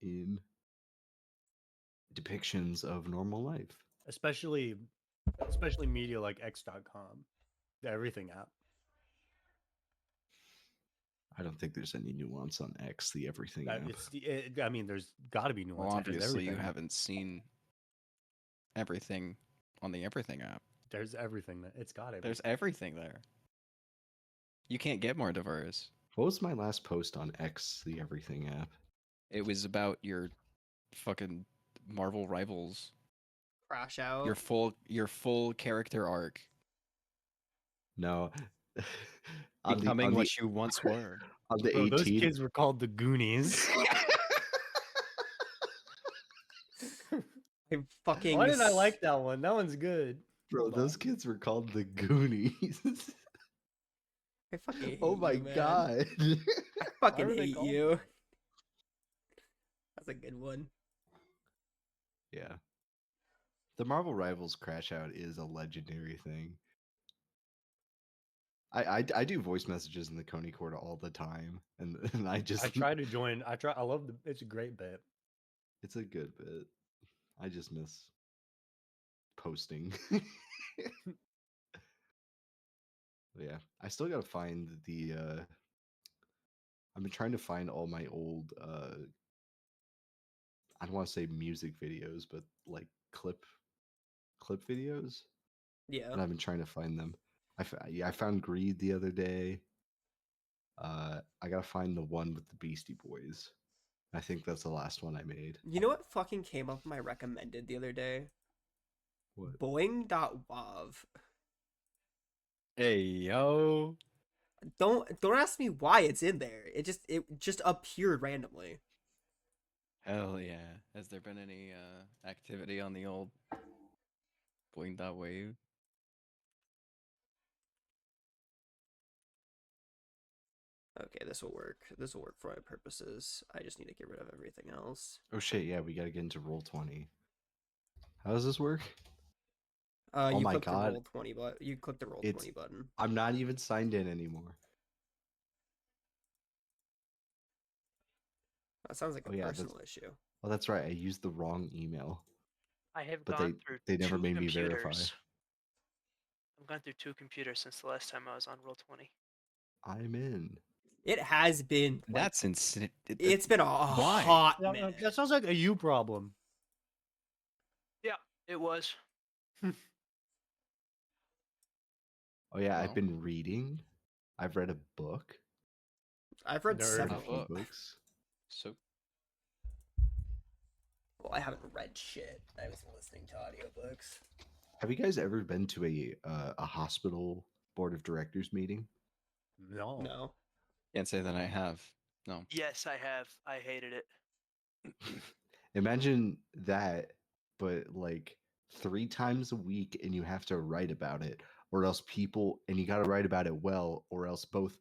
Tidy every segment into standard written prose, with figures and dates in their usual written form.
in depictions of normal life. especially media like X.com, the everything app. I don't think there's any nuance on X, the everything app. I mean, there's got to be nuance. Well, It has obviously you everything. haven't seen everything on the everything app. There's everything. It's got it. There's everything there. You can't get more diverse. What was my last post on X, the everything app? It was about your fucking Marvel Rivals, Crash out. your full character arc, No. becoming what you once were. On the Bro, 18th. those kids were called the Goonies. I fucking. Why did I like that one? That one's good. Bro, Hold those on. kids were called the Goonies. I fucking hate Oh my you, man. god. I fucking were they hate called you. That's a good one. Yeah. The Marvel Rivals crash out is a legendary thing. I do voice messages in the Coney Court all the time, and I just I try to join. I love the. It's a great bit. It's a good bit. I just miss posting. Yeah, I still gotta find the. I've been trying to find all my old. I don't want to say music videos, but like clip videos. Yeah. And I've been trying to find them. I found Greed the other day. I gotta find the one with the Beastie Boys. I think that's the last one I made. You know what fucking came up in my recommended the other day? What? Boing.wav. Hey yo. Don't ask me why it's in there. It just appeared randomly. Hell yeah. Has there been any activity on the old Boing.wave? Okay, this will work. This will work for my purposes. I just need to get rid of everything else. Oh shit! Yeah, we gotta get into Roll20. How does this work? You my click God. the roll 20 button. You click the roll 20 button. I'm not even signed in anymore. That sounds like a Oh, yeah, personal issue. Oh, that's right. I used the wrong email. I have But gone through they never two made me verify. computers. I've gone through 2 computers since the last time I was on Roll20. I'm in. It has been. Like, That's insane. it's been a Why? hot minute. That sounds like a you problem. Yeah, it was. Oh yeah, Well. I've been reading. I've read a book. I've read Nerd. A several. few books. So Well, I haven't read shit. I was listening to audiobooks. Have you guys ever been to a hospital board of directors meeting? No. No. can't say that I have. No. Yes, I have. I hated it. Imagine that, but like 3 times a week, and you have to write about it, or else and you got to write about it well, or else both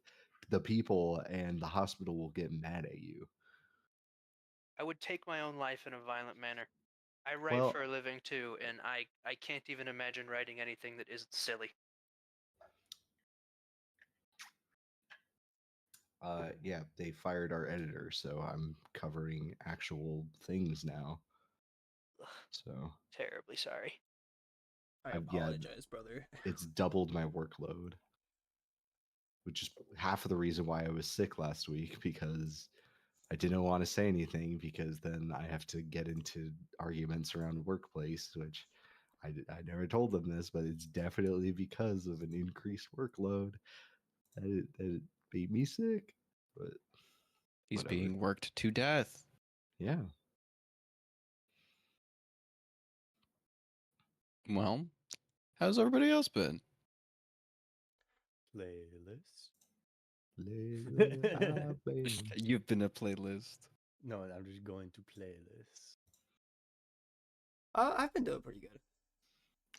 the people and the hospital will get mad at you. I would take my own life in a violent manner. I write Well- for a living too, and I can't even imagine writing anything that isn't silly. Yeah, they fired our editor, so I'm covering actual things now. Ugh, So terribly sorry. I yeah. apologize, brother. it's doubled my workload, which is half of the reason why I was sick last week, because I didn't want to say anything, because then I have to get into arguments around workplace, which I never told them this, but it's definitely because of an increased workload that it made me sick. But He's whatever. being worked to death. Yeah. Well, how's everybody else been? Playlist. Layla, I've been- You've been a playlist. No, I'm just going to playlist. I've been doing pretty good.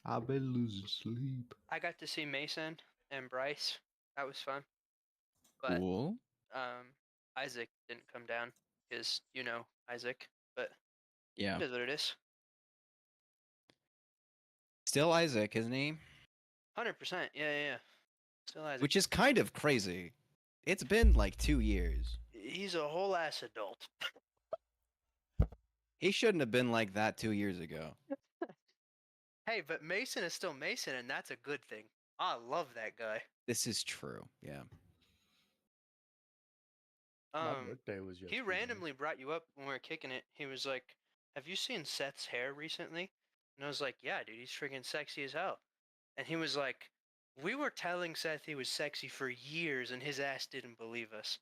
I've been losing sleep. I got to see Mason and Bryce. That was fun. But Cool. Isaac didn't come down because you know Isaac, but Yeah. it is what it is. Still Isaac, isn't he? 100%. Yeah. Still Isaac. Which is kind of crazy. It's been like 2 years. He's a whole ass adult. He shouldn't have been like that 2 years ago. Hey, but Mason is still Mason, and that's a good thing. I love that guy. This is true. Yeah. My birthday was yesterday. He randomly brought you up when we were kicking it. He was like, "Have you seen Seth's hair recently?" And I was like, "Yeah, dude, he's freaking sexy as hell." And he was like, "We were telling Seth he was sexy for years, and his ass didn't believe us."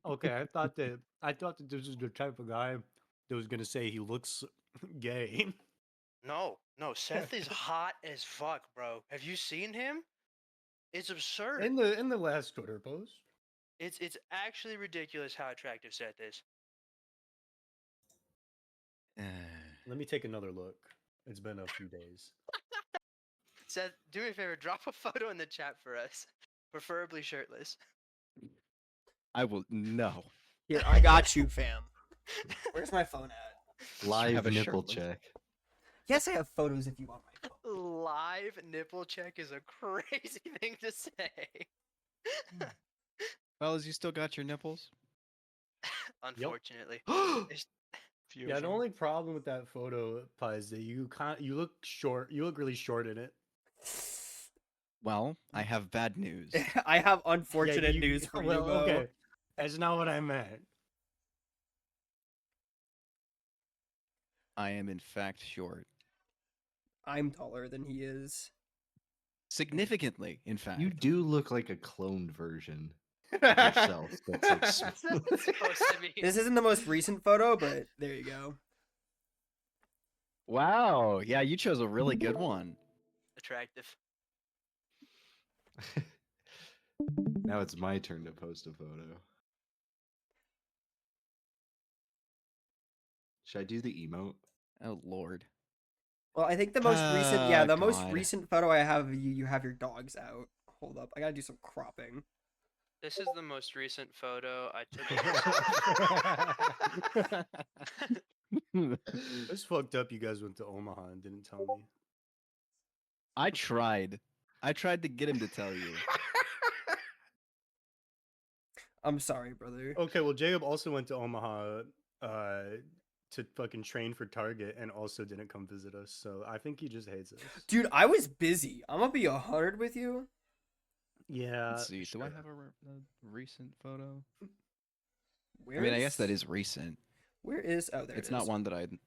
Okay, I thought that this was the type of guy that was gonna say he looks gay. No, Seth is hot as fuck, bro. Have you seen him? It's absurd. In the last Twitter post. It's actually ridiculous how attractive Seth is. Let me take another look. It's been a few days. Seth, do me a favor, drop a photo in the chat for us, preferably shirtless. I will no. Here, I got you, fam. Where's my phone at? Live have a nipple shirtless- check. Yes, I have photos if you want my phone. Live nipple check is a crazy thing to say. Fellas, you still got your nipples? Unfortunately. Yeah, the only problem with that photo, Pa, is that you look short. You look really short in it. Well, I have bad news. I have Yeah, unfortunate news for well, you, Mo. okay. That's not what I meant. I am in fact short. I'm taller than he is. Significantly, in fact. You do look like a cloned version of yourself. That's like smooth. It's supposed to be. This isn't the most recent photo, but there you go. Wow. Yeah, you chose a really good one. Attractive. Now it's my turn to post a photo. Should I do the emote? Oh lord. Well, I think the most recent, yeah, Ah, the most God. recent photo I have of you, you have your dogs out. Hold up, I gotta do some cropping. This is the most recent photo I took. It's fucked up. You guys went to Omaha and didn't tell me. I tried. I tried to get him to tell you. I'm sorry, brother. Okay, well, Jacob also went to Omaha to fucking train for Target and also didn't come visit us. So I think he just hates us. Dude, I was busy. I'm gonna be 100 with you. Yeah. Let's see. Do I sure. have a recent photo? Where I mean, I guess that is recent. Where is? Oh, there It's it not is. one that I'd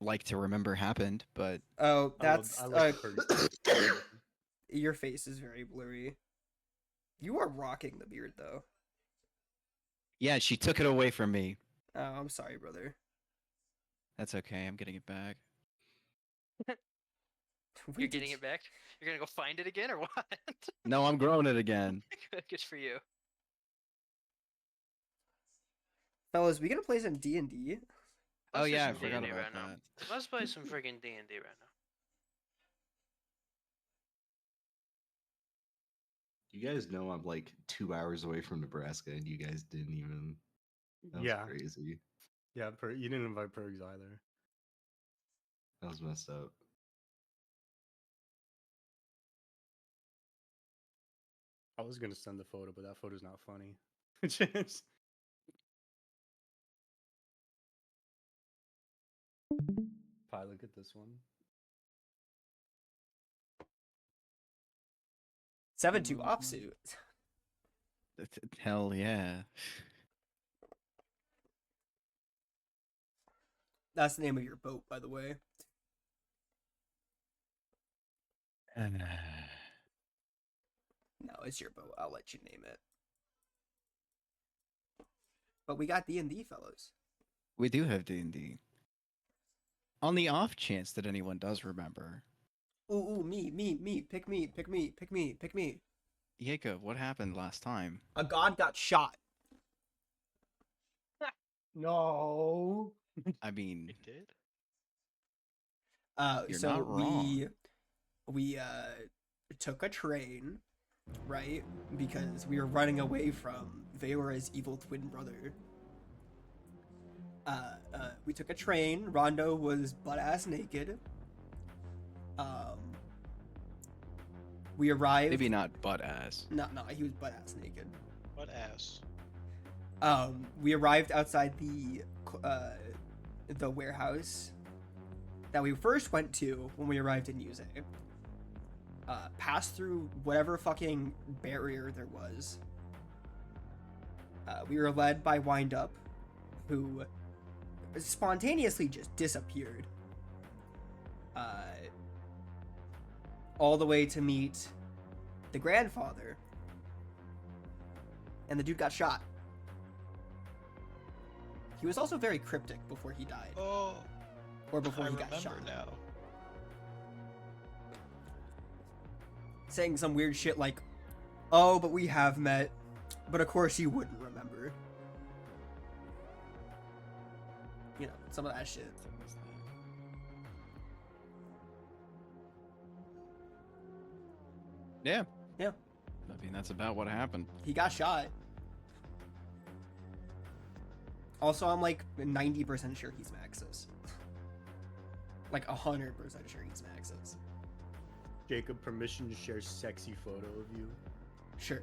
like to remember happened, but Oh, I love- that's I love Curtis. your face is very blurry. You are rocking the beard though. yeah, she took it away from me. Oh, I'm sorry, brother. That's okay. I'm getting it back. We You're did getting it back? You're gonna go find it again or what? No, I'm growing it again. Good for you. Fellas, we gonna play some D&D? Oh Let's do yeah, I some forgot D&D about right now. that. Let's play some freaking D&D right now. You guys know I'm like 2 hours away from Nebraska, and you guys didn't even. That was Yeah. crazy. Yeah, you didn't invite Pergs either. That was messed up. I was gonna send the photo, but that photo's not funny. Just- Pi, look at this one. 7-2 Mhm. offsuit. Hell yeah. That's the name of your boat, by the way. No, it's your boat. I'll let you name it. But we got D&D, fellows. We do have D&D. On the off chance that anyone does remember, Ooh, me. Pick me. Jacob, what happened last time? A god got shot. No. I mean, did? You're So not wrong. we took a train, right? Because we were running away from Veora's evil twin brother. We took a train. Rondo was butt-ass naked. We arrived. maybe not butt ass. No, he was butt-ass naked. What ass? We arrived outside the the warehouse that we first went to when we arrived in Yuze. Passed through whatever fucking barrier there was. We were led by Wind Up, who spontaneously just disappeared. All the way to meet the grandfather. And the dude got shot. He was also very cryptic before he died. Oh, Or before I he got remember shot. now. Saying some weird shit like, oh, but we have met. But of course you wouldn't remember. You know, some of that shit. Yeah. Yeah. I mean, that's about what happened. He got shot. Also, I'm like 90% sure he's Maxis. Like 100% sure he's Maxis. Jacob, permission to share sexy photo of you. Sure.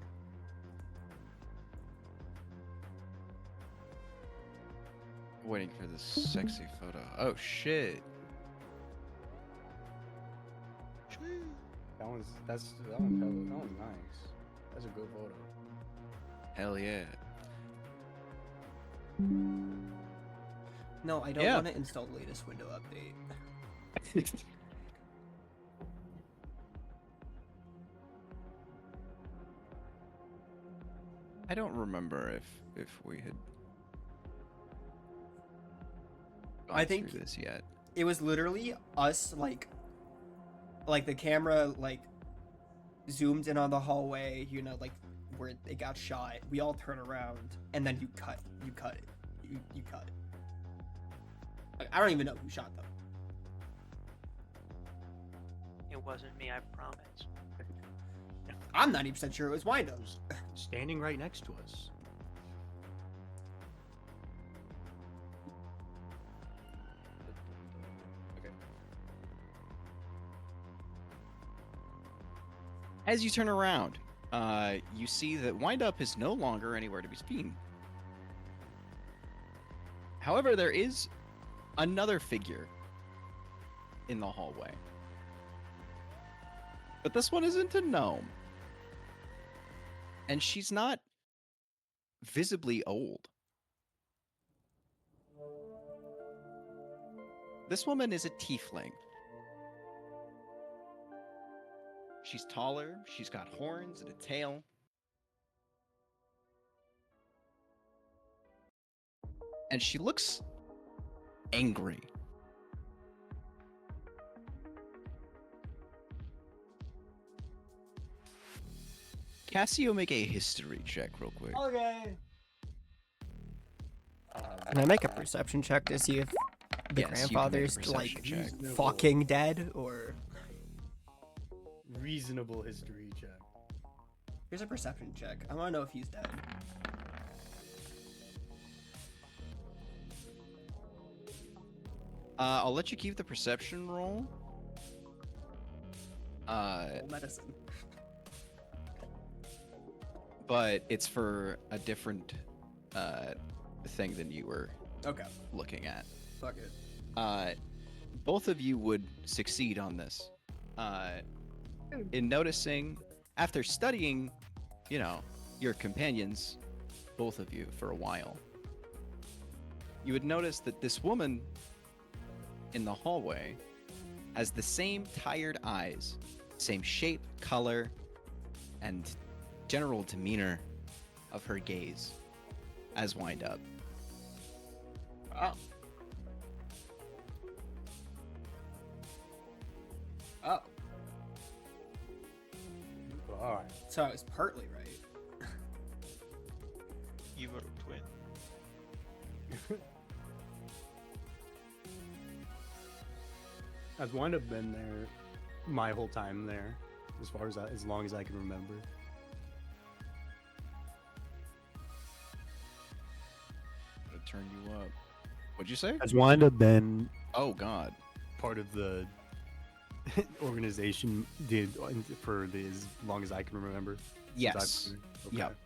Waiting for this sexy photo. Oh shit. That one's nice. That's a good photo. Hell yeah. No, I don't Yeah. want to install the latest window update. I don't remember if we had I gone think- through this yet. It was literally us, like the camera, like, zoomed in on the hallway, you know, like, where it got shot. We all turn around, and then you cut it. You cut it. Like, I don't even know who shot them. It wasn't me, I promise. I'm 90% sure it was Wind Up. Standing right next to us. As you turn around, you see that Wind Up is no longer anywhere to be seen. However, there is another figure in the hallway. But this one isn't a gnome. And she's not visibly old. This woman is a tiefling. She's taller, she's got horns and a tail. And she looks angry. Cassio, make a history check real quick. Okay. Can I make a perception check to see if the Yes, you can make a grandfather's perception like check. fucking dead, or Reasonable history check. here's a perception check. I want to know if he's dead. I'll let you keep the perception roll. Roll medicine. But it's for a different thing than you were Okay. looking at. Fuck it. Both of you would succeed on this. In noticing, after studying, you know, your companions, both of you, for a while, you would notice that this woman in the hallway has the same tired eyes, same shape, color, and general demeanor of her gaze as Wind Up. Oh. Oh. Alright. So I was partly right. You were a twin. I've wound up been there my whole time there, as long as I can remember. Gonna turn you up. What'd you say? Has wind up been Oh God. part of the organization for as long as I can remember? Yes. Okay. Yep.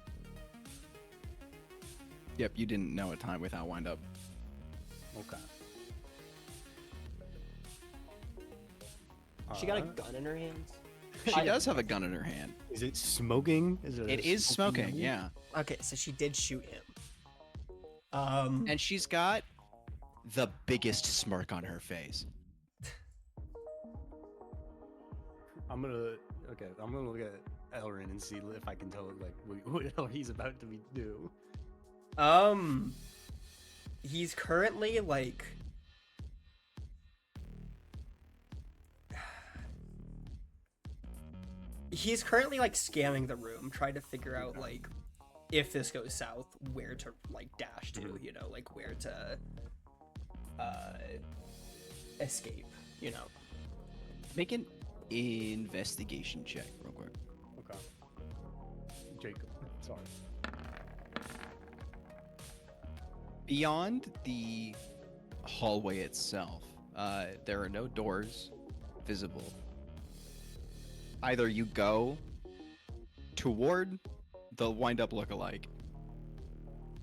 Yep. You didn't know a time without Wind Up. Okay. She got a Uh-huh. gun in her hands. She does have a gun in her hand. Is it smoking? Is it? It is smoking, yeah. Okay, so she did shoot him. And she's got the biggest smirk on her face. I'm gonna look at Elrin and see if I can tell like what the hell he's about to do. He's currently like scanning the room, trying to figure out like if this goes south, where to like dash to, you know, like where to escape, you know. Make an investigation check real quick. Okay. Jacob, sorry. Beyond the hallway itself, there are no doors visible. Either you go toward the wind-up look-alike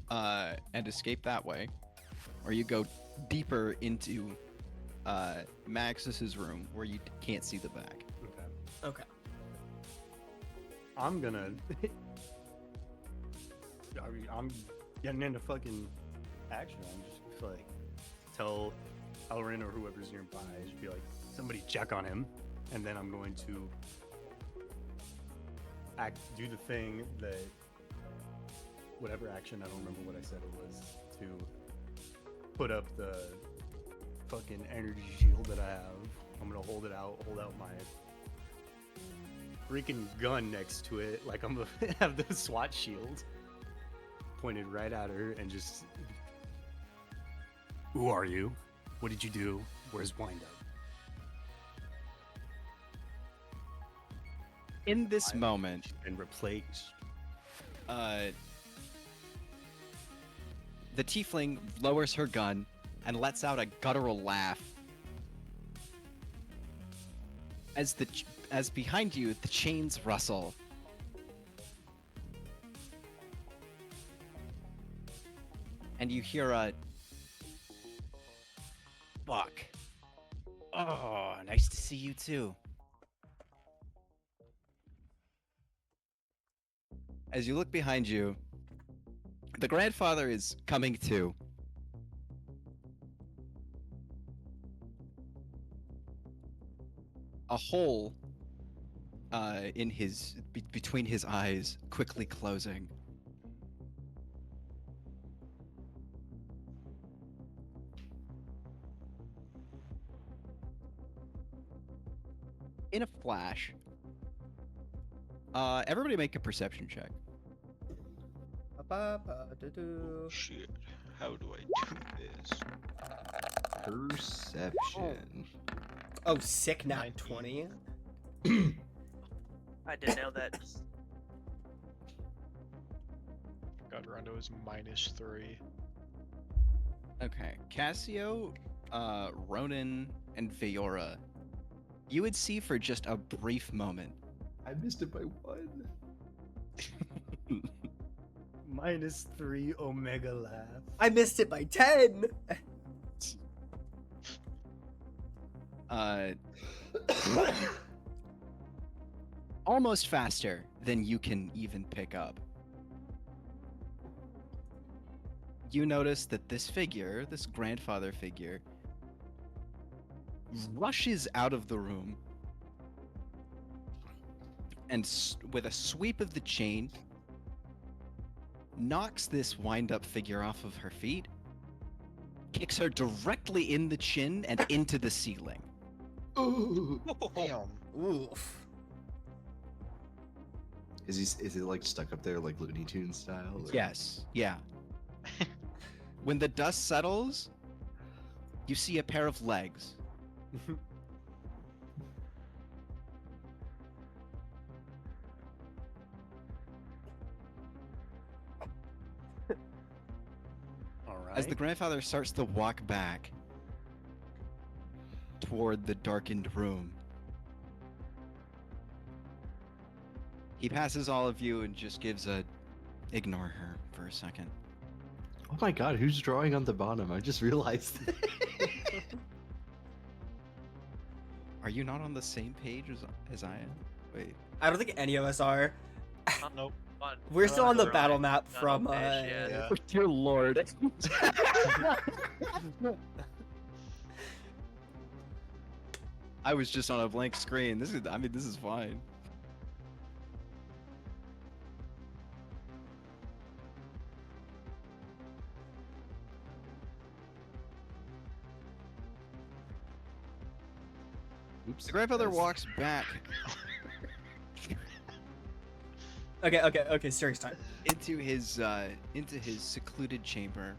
and escape that way, or you go deeper into Maxis's room where you can't see the back. Okay. Okay. I'm gonna. I'm getting into fucking action. I'm just like tell Elrin or whoever's nearby, just be like, somebody check on him, and then I'm going to do the thing that whatever action, I don't remember what I said it was, to put up the fucking energy shield that I have. I'm gonna hold out my freaking gun next to it, like I'm gonna have the SWAT shield pointed right at her, and just, who are you? What did you do? Where's Wind Up? In this moment, And replace. the tiefling lowers her gun and lets out a guttural laugh. As behind you, the chains rustle. And you hear a fuck. Oh, nice to see you too. As you look behind you, the grandfather is coming to. A hole in his between his eyes quickly closing. In a flash, everybody make a perception check. Oh, shit. How do I do this? Perception. Oh, sick, not 19. 20. I did nail that. God, Rondo is -3. Okay, Cassio, Ronan, and Veora. You would see for just a brief moment. I missed it by one. -3 Omega laugh. I missed it by 10. Almost faster than you can even pick up. You notice that this figure, this grandfather figure, rushes out of the room and with a sweep of the chain, knocks this wind-up figure off of her feet, kicks her directly in the chin and into the ceiling. Ooh. Damn. Oof. Is it like stuck up there like Looney Tunes style? or- Yes, yeah. When the dust settles, you see a pair of legs. All right. As the grandfather starts to walk back toward the darkened room, he passes all of you and just gives a ignore her for a second. Oh my god, who's drawing on the bottom? I just realized. Are you not on the same page as I am? Wait. I don't think any of us are. Nope. We're still on the Right. battle map Not from on page, yeah. Yeah. Dear Lord. I was just on a blank screen. This is fine. Oops. The grandfather guys. walks back Okay, serious time. into his secluded chamber,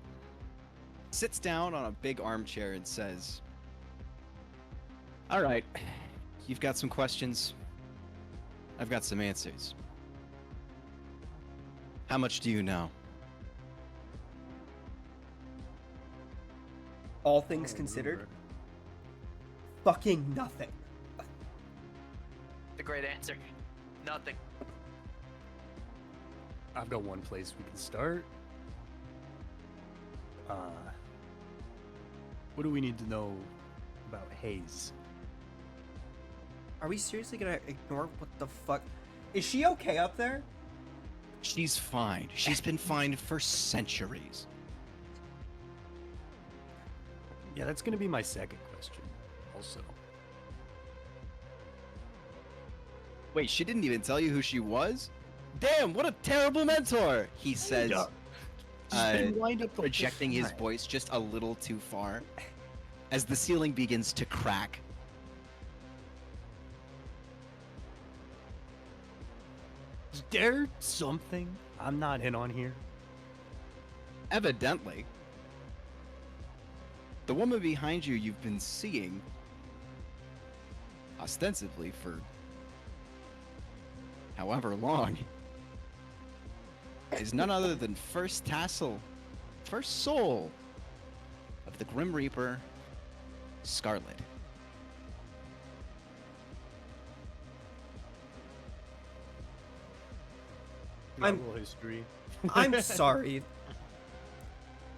sits down on a big armchair and says, "All right, you've got some questions. I've got some answers. How much do you know?" All things considered, fucking nothing. The great answer. Nothing. I've got one place we can start. What do we need to know about Hayes? Are we seriously gonna ignore what the fuck? Is she okay up there? She's fine. She's been fine for centuries. Yeah, that's gonna be my second question. Also, Wait, she didn't even tell you who she was? Damn, what a terrible mentor! He says, projecting his voice just a little too far as the ceiling begins to crack. is there something I'm not in on here? Evidently. The woman behind you you've been seeing, ostensibly for however long, is none other than first soul of the Grim Reaper, Scarlet. I'm- Little history. I'm sorry.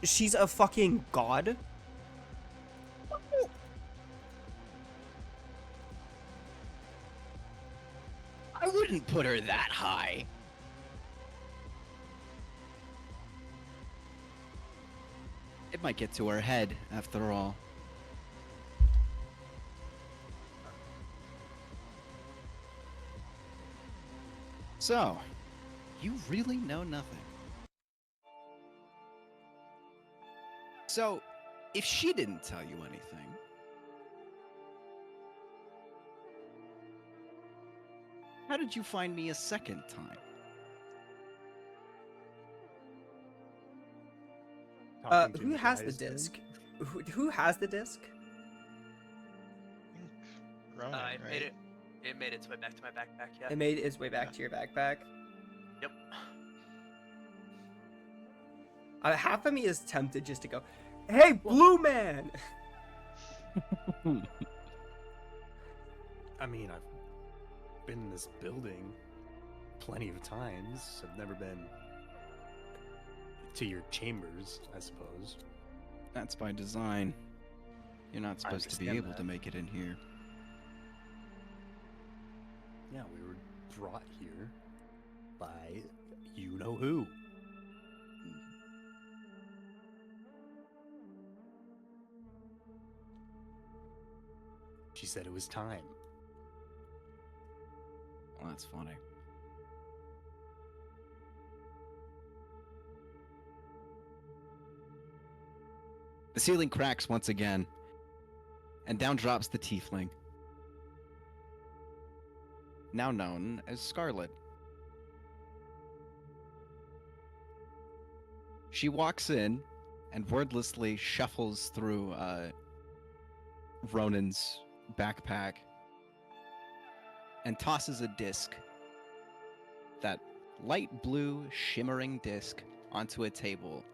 She's a fucking god? I wouldn't put her that high. It might get to her head, after all. So, you really know nothing. So, if she didn't tell you anything, how did you find me a second time? Talking to Who has the guys then? disc? Who has the disc? Ronan, It right? made it. It made its way back to my backpack. Yeah. It made its way back to your backpack. Yep. Half of me is tempted just to go, "Hey, Blue Man!" I mean, I've been in this building plenty of times. I've never been to your chambers, I suppose. That's by design. You're not supposed to be understand able to that. make it in here. Yeah, we were brought here by you know who. She said it was time. Well, that's funny. The ceiling cracks once again, and down drops the tiefling, now known as Scarlet. She walks in and wordlessly shuffles through Ronan's backpack and tosses a disc, that light blue shimmering disc, onto a table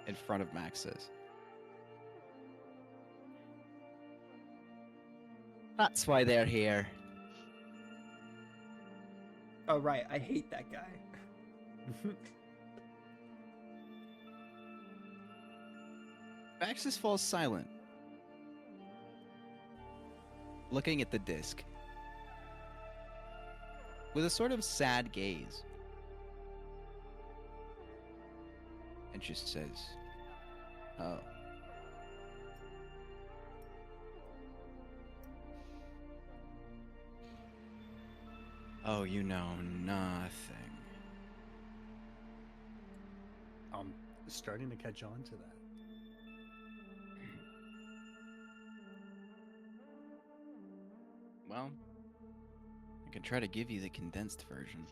in front of Max's. That's why they're here. Oh right, I hate that guy. Maxis falls silent. looking at the disc with a sort of sad gaze. And just says, "Oh. Oh, you know nothing." I'm starting to catch on to that. Well, I can try to give you the condensed version.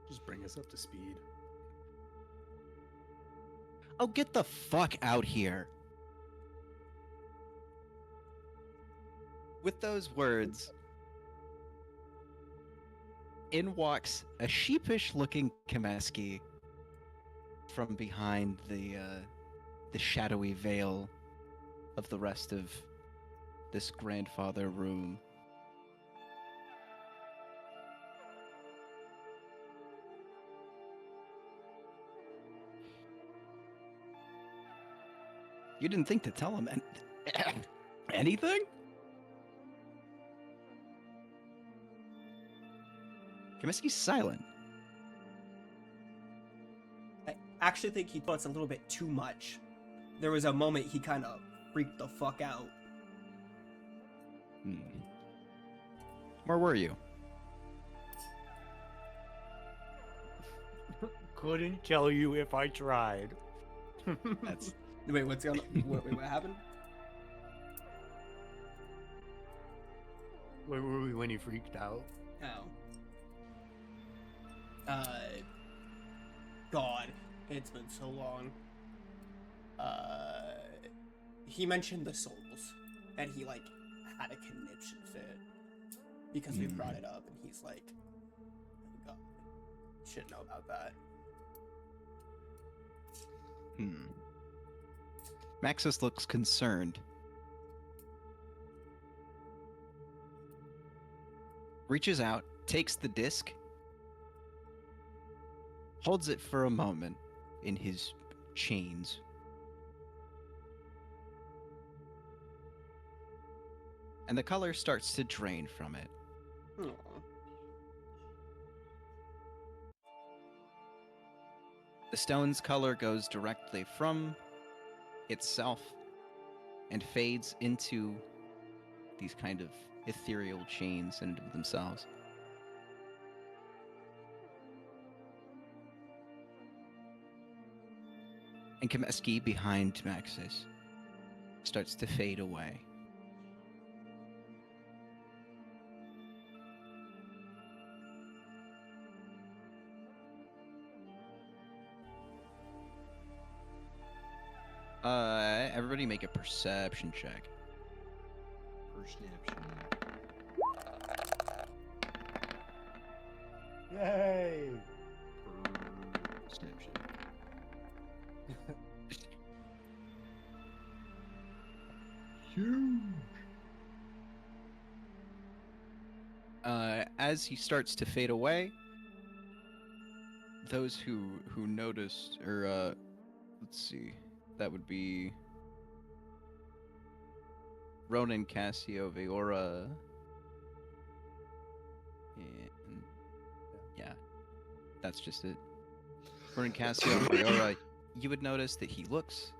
Just bring us up to speed. Oh, get the fuck out here. With those words, in walks a sheepish-looking Kameski from behind the shadowy veil of the rest of this grandfather room. You didn't think to tell him anything? Kameski's silent. I actually think he thought it's a little bit too much. There was a moment he kind of freaked the fuck out. Where were you? Couldn't tell you if I tried. That's Wait, what's going on? What happened? Where were we when he freaked out? Oh. God, it's been so long. He mentioned the souls, and he, like, had a conniption fit. Because we brought it up, and he's like, oh God, should know about that. Maxis looks concerned. Reaches out, takes the disc, holds it for a moment in his chains. And the color starts to drain from it. Aw. The stone's color goes directly from itself and fades into these kind of ethereal chains into themselves. And Kameski, behind Maxis, starts to fade away. Everybody make a perception check. Yay! Huge. As he starts to fade away, those who noticed, or let's see, that would be Ronan, Cassio, Veora, and yeah, that's just it. Ronan, Cassio, Veora, you would notice that he looks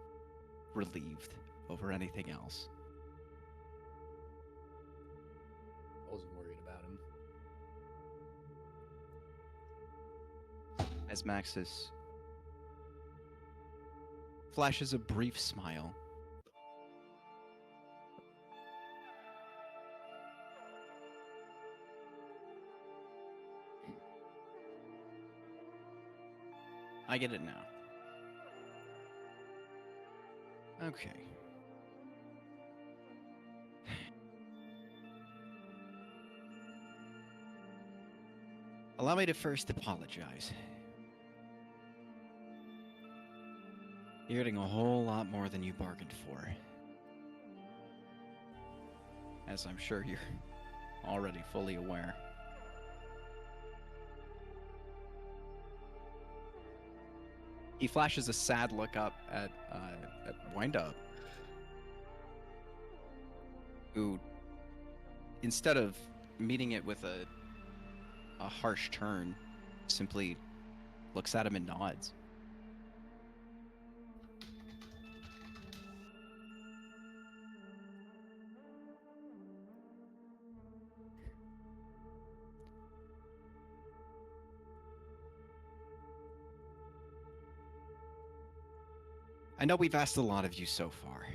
relieved over anything else. I wasn't worried about him. As Maxis flashes a brief smile. I get it now. Okay. Allow me to first apologize. You're getting a whole lot more than you bargained for. As I'm sure you're already fully aware. He flashes a sad look up at Wind Up. who, instead of meeting it with a harsh turn, simply looks at him and nods. I know we've asked a lot of you so far.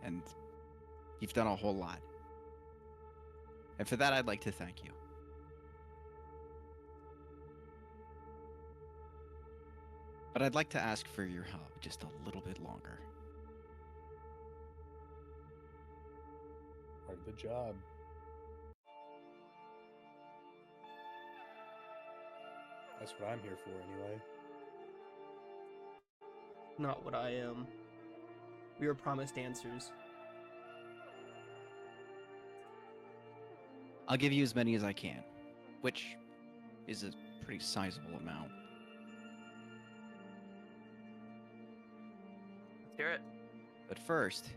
And you've done a whole lot. And for that, I'd like to thank you. But I'd like to ask for your help just a little bit longer. Part of the job. That's what I'm here for, anyway. Not what I am. We were promised answers. I'll give you as many as I can, which is a pretty sizable amount. Let's hear it. But first,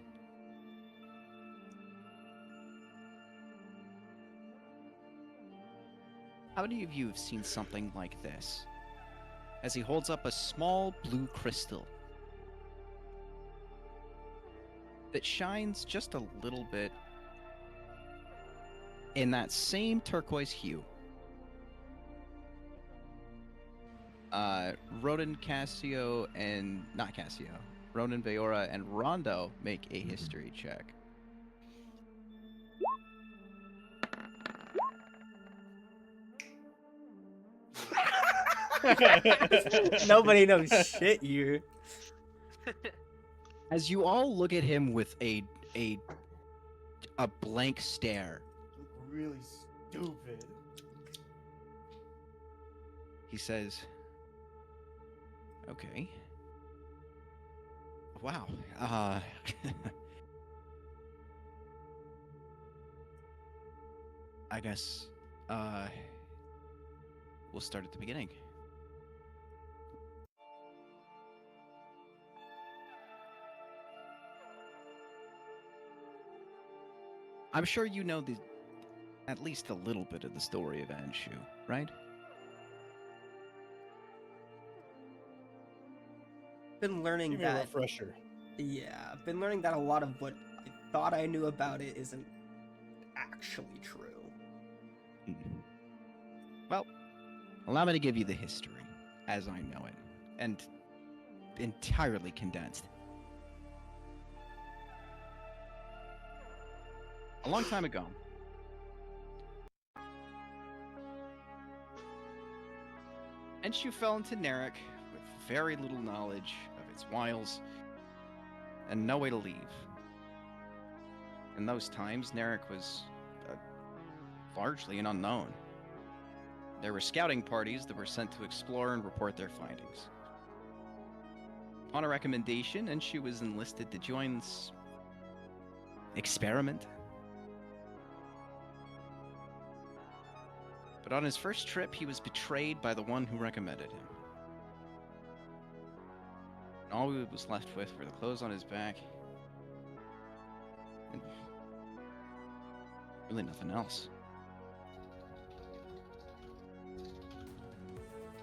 how many of you have seen something like this? As he holds up a small blue crystal that shines just a little bit in that same turquoise hue. Ronan Cassio and not Cassio, Ronan Veora and Rondo make a history check. Nobody knows shit, you. As you all look at him with a blank stare, Really stupid. he says, "Okay. Wow. I guess we'll start at the beginning." I'm sure you know at least a little bit of the story of Anshu, right? Been learning Give me a that. refresher. Yeah, I've been learning that a lot of what I thought I knew about it isn't actually true. Well, allow me to give you the history as I know it, and entirely condensed. A long time ago, Enshu fell into Narek with very little knowledge of its wiles and no way to leave. In those times, Narek was largely an unknown. There were scouting parties that were sent to explore and report their findings. On a recommendation, Enshu was enlisted to join this experiment. But on his first trip, he was betrayed by the one who recommended him. And all he was left with were the clothes on his back, and really nothing else.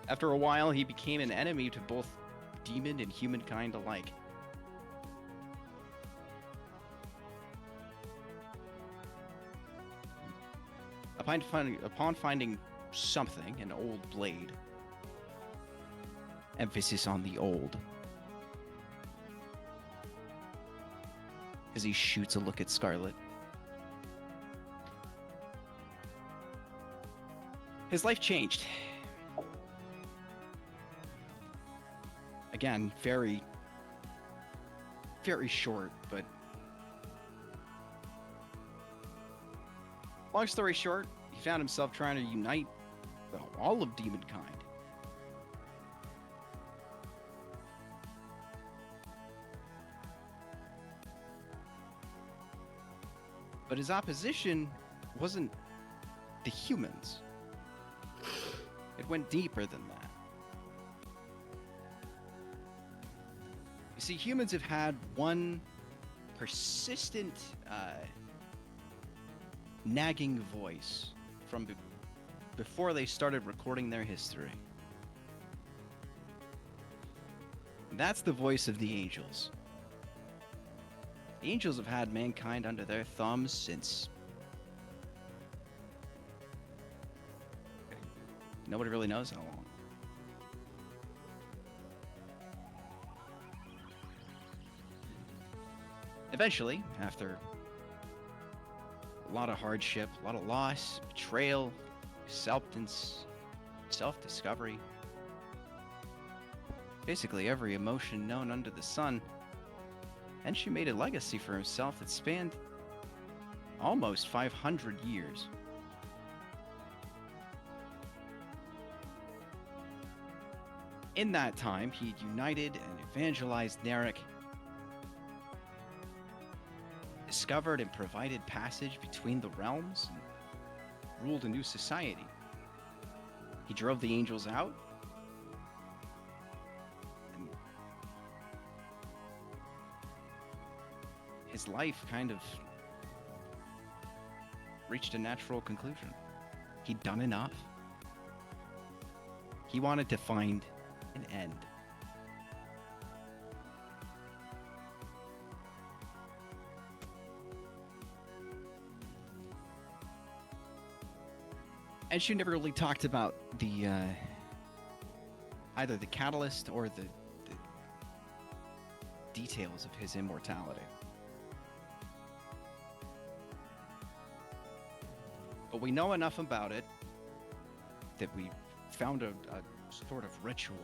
After a while, he became an enemy to both demon and humankind alike. Upon finding something, an old blade, emphasis on the old, as he shoots a look at Scarlet, his life changed. Again, very, very short, but long story short, he found himself trying to unite all of demonkind. But his opposition wasn't the humans. It went deeper than that. You see, humans have had one persistent, nagging voice from before they started recording their history. That's the voice of the angels. The angels have had mankind under their thumbs since... Nobody really knows how long. Eventually, after a lot of hardship, a lot of loss, betrayal, acceptance, self-discovery, basically every emotion known under the sun, Enshu made a legacy for himself that spanned almost 500 years. In that time, he united and evangelized Narek, discovered and provided passage between the realms, and ruled a new society. He drove the angels out, and his life kind of reached a natural conclusion. He'd done enough. He wanted to find an end. And she never really talked about the either the catalyst or the details of his immortality. But we know enough about it that we found a sort of ritual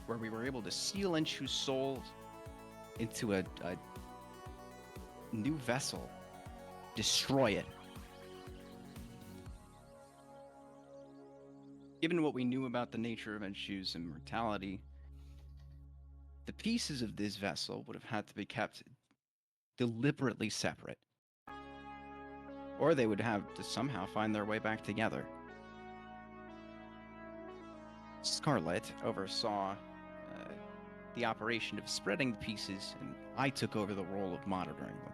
where we were able to seal Enshu's soul into a new vessel, destroy it. Given what we knew about the nature of Enshu's immortality, the pieces of this vessel would have had to be kept deliberately separate, or they would have to somehow find their way back together. Scarlet oversaw the operation of spreading the pieces, and I took over the role of monitoring them.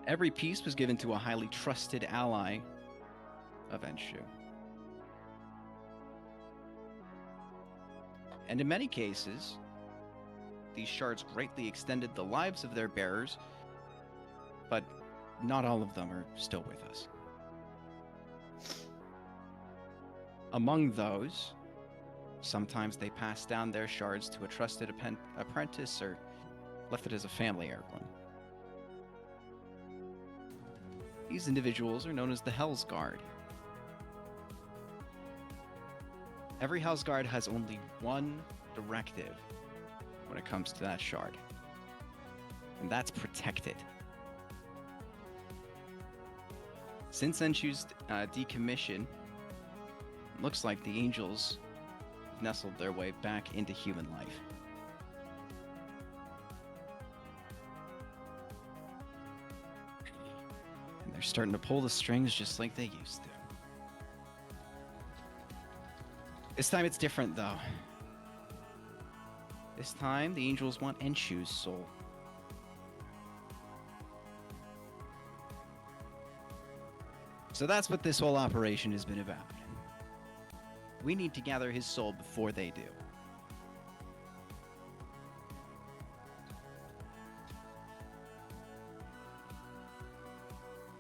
Every piece was given to a highly trusted ally of Enshu. And in many cases, these shards greatly extended the lives of their bearers, but not all of them are still with us. Among those, sometimes they passed down their shards to a trusted apprentice or left it as a family heirloom. These individuals are known as the Hell's Guard. Every Hell's Guard has only one directive when it comes to that shard, and that's protect it. Since Enshu's decommission, it looks like the angels nestled their way back into human life. And they're starting to pull the strings just like they used to. This time it's different, though. This time, the angels want Enshu's soul. So that's what this whole operation has been about. We need to gather his soul before they do.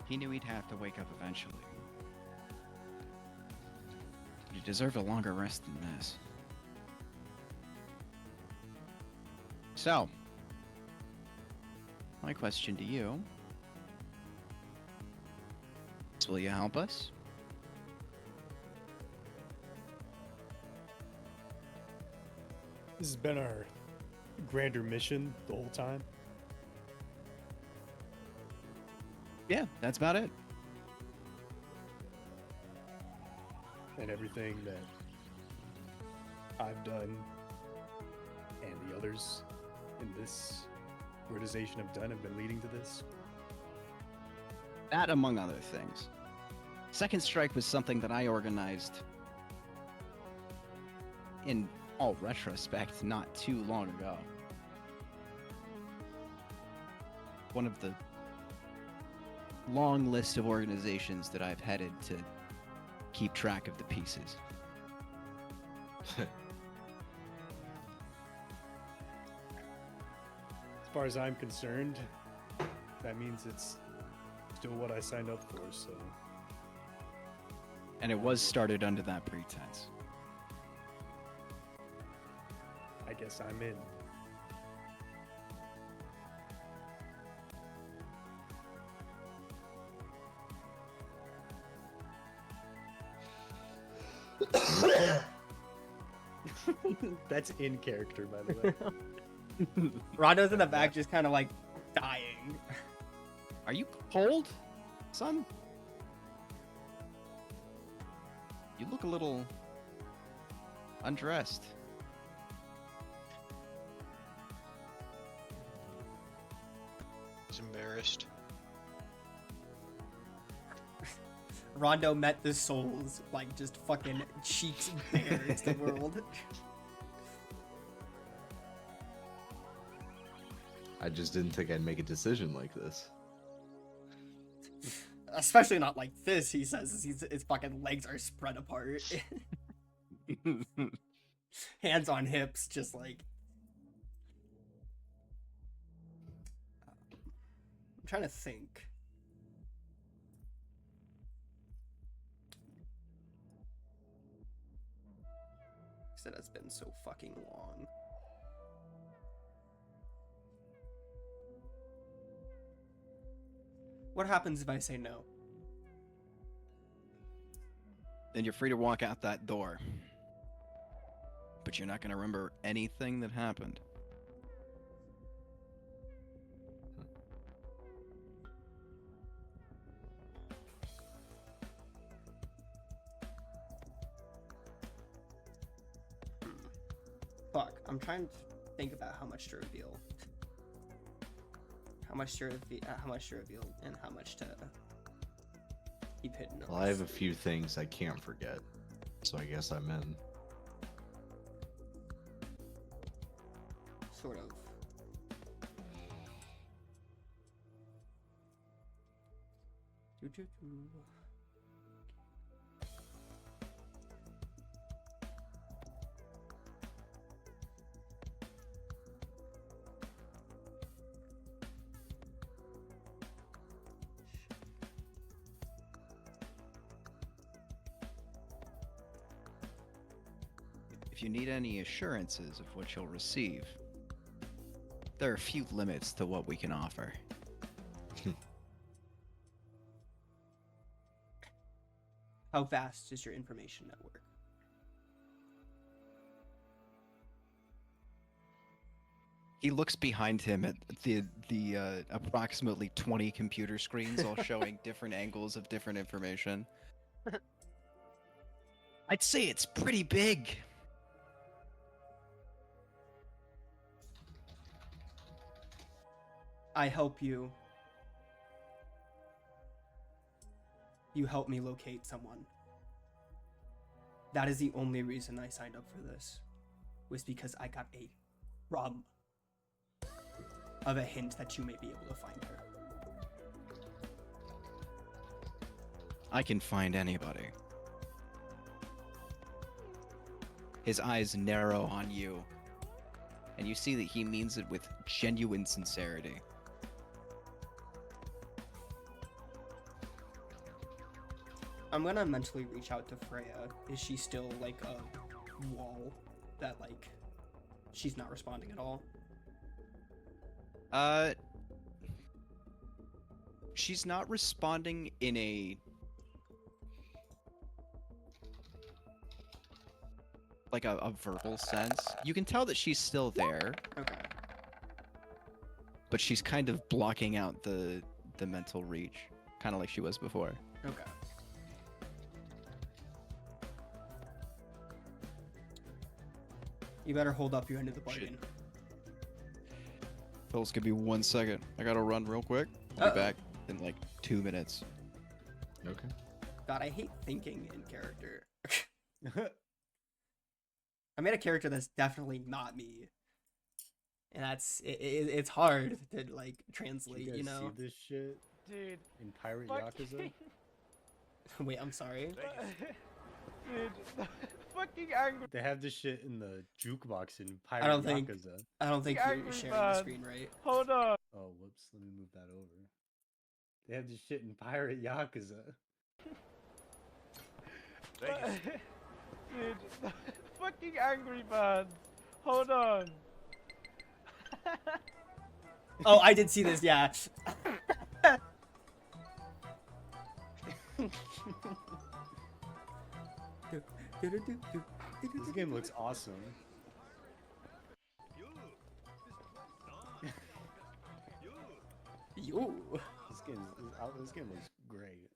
He knew he'd have to wake up eventually. But he deserved a longer rest than this. So, my question to you is, will you help us? This has been our grander mission the whole time. Yeah, that's about it. And everything that I've done and the others in this organization have done have been leading to this. That, among other things. Second Strike was something that I organized in all retrospect not too long ago. one of the long list of organizations that I've headed to keep track of the pieces. As far as I'm concerned, that means it's still what I signed up for, so And it was started under that pretense. I guess I'm in. That's in character, by the way. Rondo's in the back, just kind of like dying. Are you cold, son? You look a little undressed. He's embarrassed. Rondo met the souls, like just fucking cheeks bare to the world. I just didn't think I'd make a decision like this. Especially not like this, he says. His fucking legs are spread apart. Hands on hips, just like. I'm trying to think. Said it's been so fucking long. What happens if I say no? Then you're free to walk out that door. But you're not going to remember anything that happened. Fuck, I'm trying to think about how much to reveal. How much to reveal and how much to keep hidden. Well, I have a few things I can't forget, so I guess I'm in. Sort of. Doo-doo-doo. If you need any assurances of what you'll receive, there are a few limits to what we can offer. How vast is your information network? He looks behind him at the approximately 20 computer screens, all showing different angles of different information. I'd say it's pretty big. I help you. You help me locate someone. That is the only reason I signed up for this. Was because I got a crumb of a hint that you may be able to find her. I can find anybody. His eyes narrow on you, and you see that he means it with genuine sincerity. I'm gonna mentally reach out to Freya. Is she still like a wall that like she's not responding at all? She's not responding in a like a verbal sense. You can tell that she's still there, Okay. but she's kind of blocking out the mental reach, kind of like she was before. Okay. You better hold up your end of the bargain. Fellas, give me 1 second. I gotta run real quick. I'll Uh-oh. be back in like 2 minutes. Okay. God, I hate thinking in character. I made a character that's definitely not me. and it's hard to like Did translate, you you guys know. see this shit Dude, in Pirate fucking- Yakuza? Wait, I'm sorry. dude, fucking angry. They have this shit in the jukebox in Pirate don't think- Yakuza. I don't think Angry you're sharing the Birds. screen right. Hold on. Oh, whoops. Let me move that over. They have this shit in Pirate Yakuza. Dude, fucking Angry Birds. Hold on. Oh, I did see this. Yeah. This game looks awesome. Yo. This game looks great.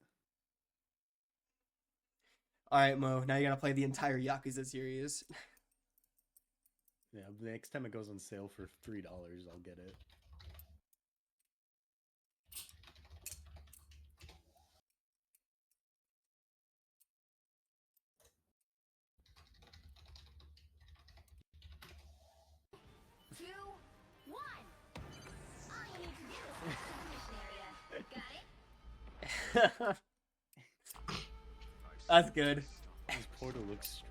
All right, Mo. Now you gotta play the entire Yakuza series. Yeah, the next time it goes on sale for $3, I'll get it. Two, one. All you need to do is area. Got it? That's good. This portal looks strange.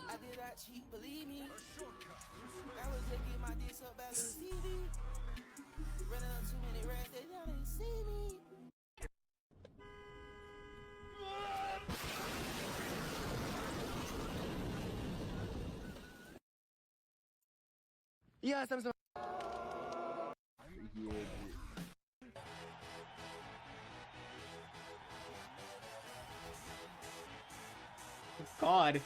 I did that cheap, believe me. I was just get my diss up back to TV. Running up too many rats, they y'all didn't see me. Yeah, some. God.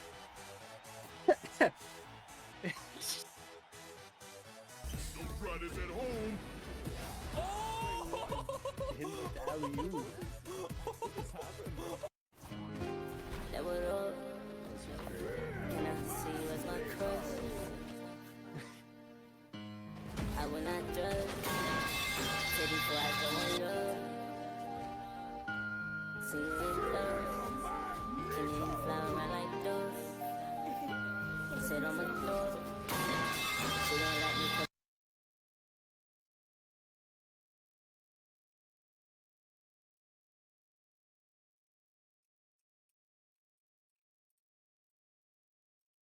Hit with the alley-oop. That would all. Can I see you as my crush? I will not judge. Say before I go in love. See you in love. Can you flower right like those? Sit on my floor. She don't like me 'cause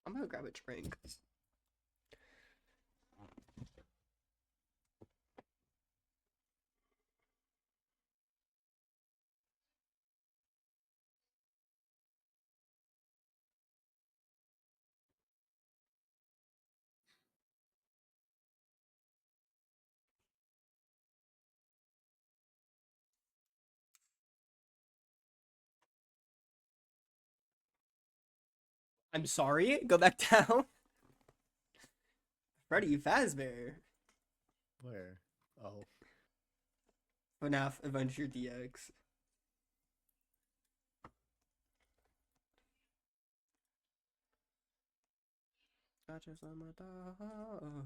I'm gonna grab a drink. I'm sorry. Go back down. Freddy Fazbear. Where? Oh. FNAF Adventure DX. Scratches on my dog.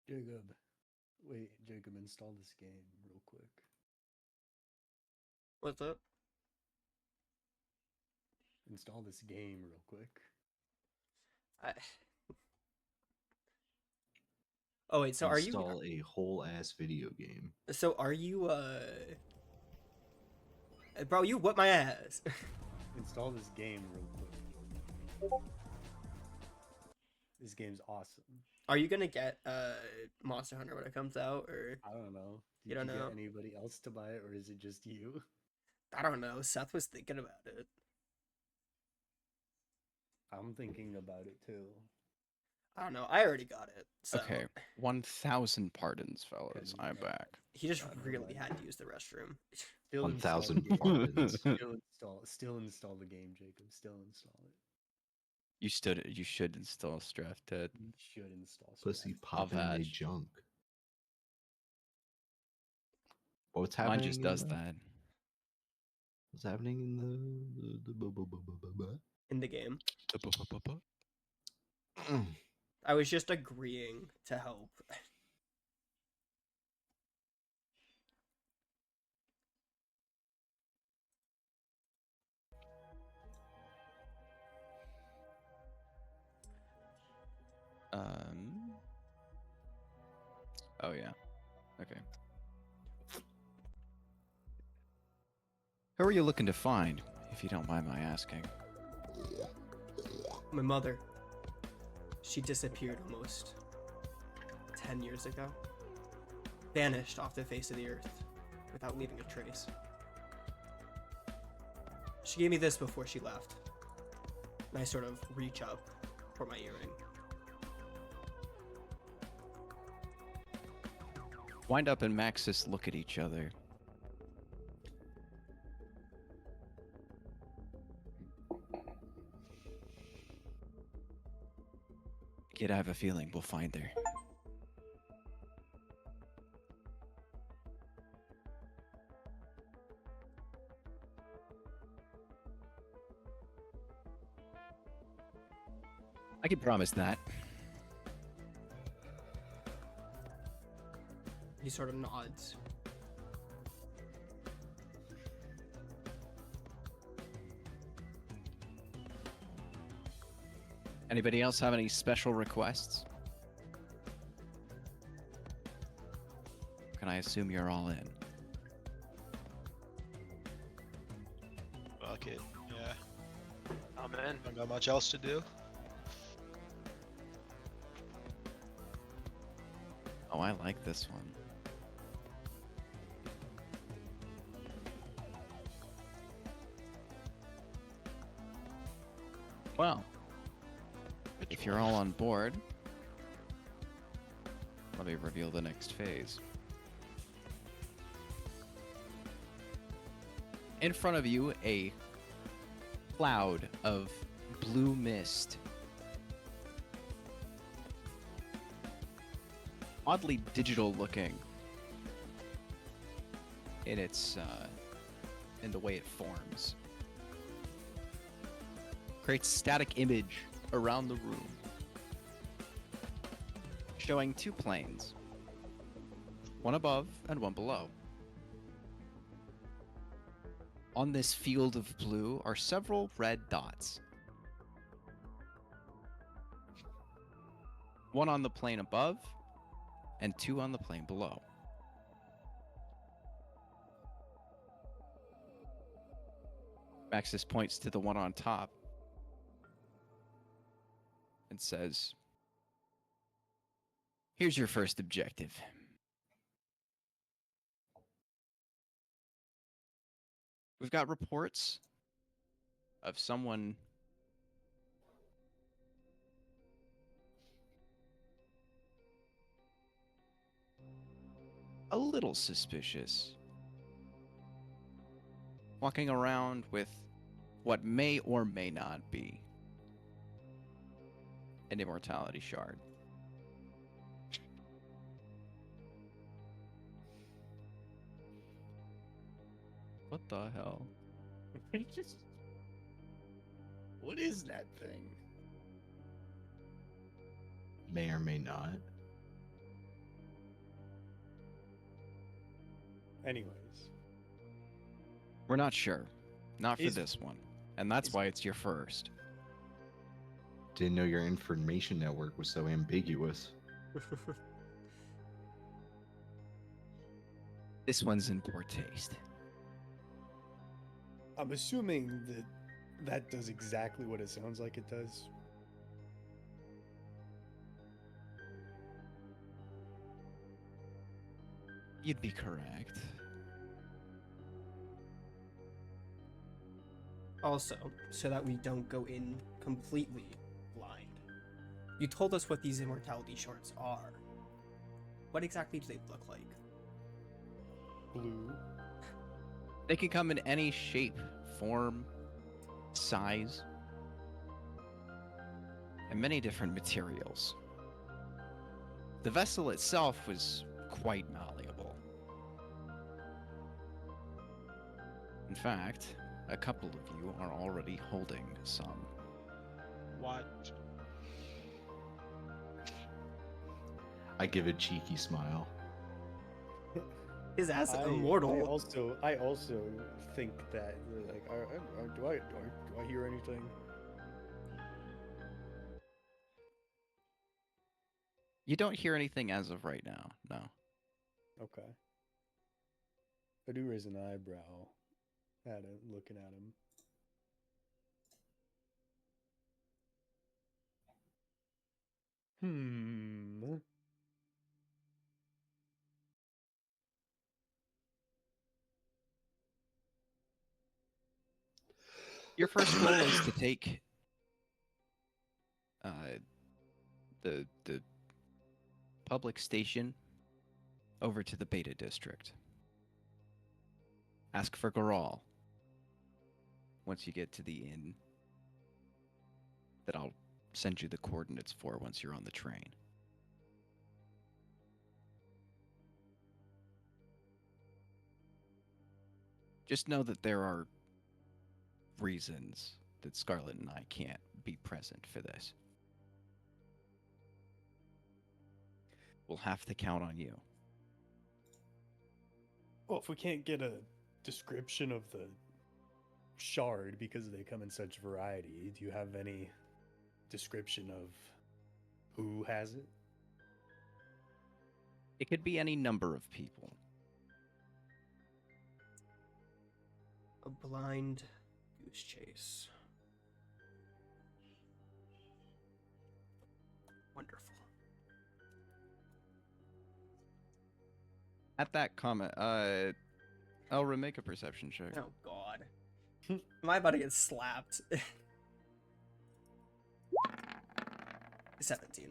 Jacob. Wait, Jacob, install this game real quick. What's up? Install this game real quick. I... Oh wait, so Install a whole ass video game. are you bro, you whip my ass. Install this game real quick. This game's awesome. Are you gonna get Monster Hunter when it comes out, or I don't know. Did You don't know? get anybody else to buy it, or is it just you? I don't know. Seth was thinking about it. I'm thinking about it too. I don't know. I already got it. So Okay, 1,000 pardons, fellas. I'm back. he just I don't know really why. had to use the restroom. Still install 1,000 the game. pardons. Still install the game, Jacob. Still install it. You should install Strath Dead. You should install. Pussy Strath. popping in a vag. junk. What's Mine happening? just in does the- that. What's happening in In the game, the? I was just agreeing to help. Oh yeah. Okay. Who are you looking to find, if you don't mind my asking? My mother. She disappeared almost 10 years ago. Vanished off the face of the earth without leaving a trace. She gave me this before she left. And I sort of reach up for my earring. Wind Up and Maxis look at each other. Kid, I have a feeling we'll find her. I can promise that. He sort of nods. Anybody else have any special requests? Can I assume you're all in? Fuck it. Yeah. I'm in. Don't got much else to do. Oh, I like this one. Well, Which if you're one? all on board, let me reveal the next phase. In front of you, a cloud of blue mist. Oddly digital looking in its in the way it forms. Creates static image around the room, showing two planes, one above and one below. On this field of blue are several red dots. One on the plane above and two on the plane below. Maxis points to the one on top and says, "Here's your first objective. We've got reports of someone a little suspicious, walking around with what may or may not be an immortality shard. What the hell? Just. What is that thing? May or may not. Anyways, We're not sure. Not for Is- this one. And that's why it's your first. Didn't know your information network was so ambiguous. This one's in poor taste. I'm assuming that that does exactly what it sounds like it does. You'd be correct. Also, so that we don't go in completely blind, you told us what these immortality shards are. What exactly do they look like? Blue. They can come in any shape, form, size, and many different materials. The vessel itself was quite malleable. In fact, a couple of you are already holding some. What? I give a cheeky smile. His ass I immortal. also think that like, do I hear anything? You don't hear anything as of right now, no. Okay. I do raise an eyebrow at him, looking at him. Hmm. Your first goal is to take the public station over to the Beta District. Ask for Garal. Once you get to the inn that I'll send you the coordinates for once you're on the train. Just know that there are reasons that Scarlet and I can't be present for this. We'll have to count on you. Well, if we can't get a description of the shard because they come in such variety, do you have any description of who has it? It could be any number of people. A blind goose chase. Wonderful. At that comment, Elra, make a perception check. Oh god. Am I about to get slapped? 17.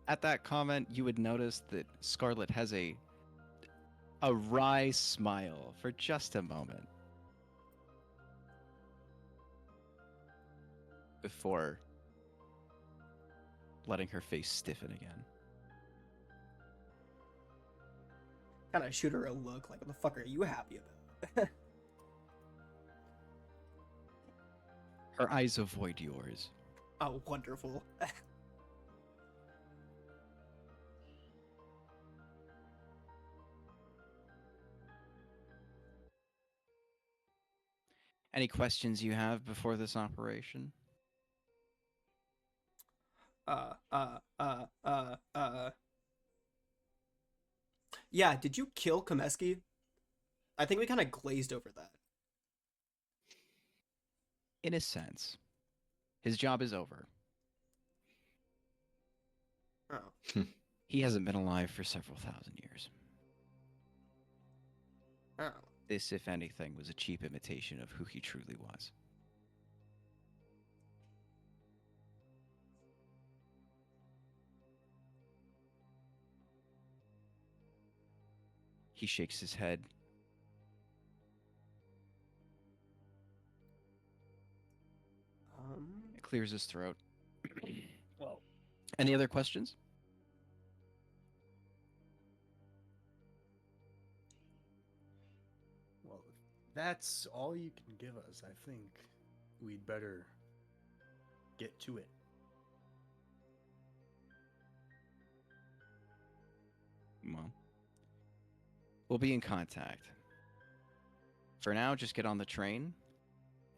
At that comment, you would notice that Scarlet has a wry smile for just a moment before letting her face stiffen again. Kind of shoot her a look like, what the fuck are you happy about? Her eyes avoid yours. Oh, wonderful. Any questions you have before this operation? Yeah, did you kill Komeski? I think we kind of glazed over that. In a sense. His job is over. Oh. He hasn't been alive for several thousand years. Oh. This, if anything, was a cheap imitation of who he truly was. He shakes his head. Clears his throat. Well, Any other questions? well, if that's all you can give us, I think we'd better get to it. We'll be in contact. For now, just get on the train,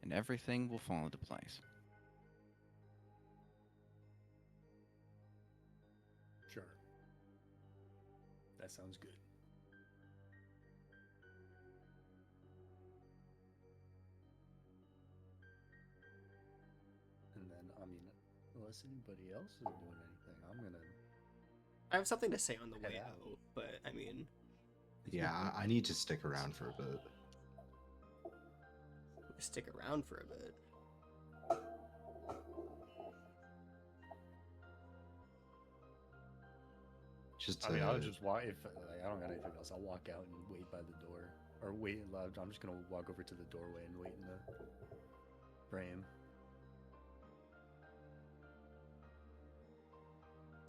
and everything will fall into place. Sure. That sounds good. And then, I mean, unless anybody else is doing anything, I'm gonna. I have something to say on the Head way out. out, but I mean, Yeah, I need to stick around for a bit. stick around for a bit. Just I mean, I'll to- just walk. If like, I don't got anything else, I'll walk out and wait by the door, or wait. I'm just gonna walk over to the doorway and wait in the frame.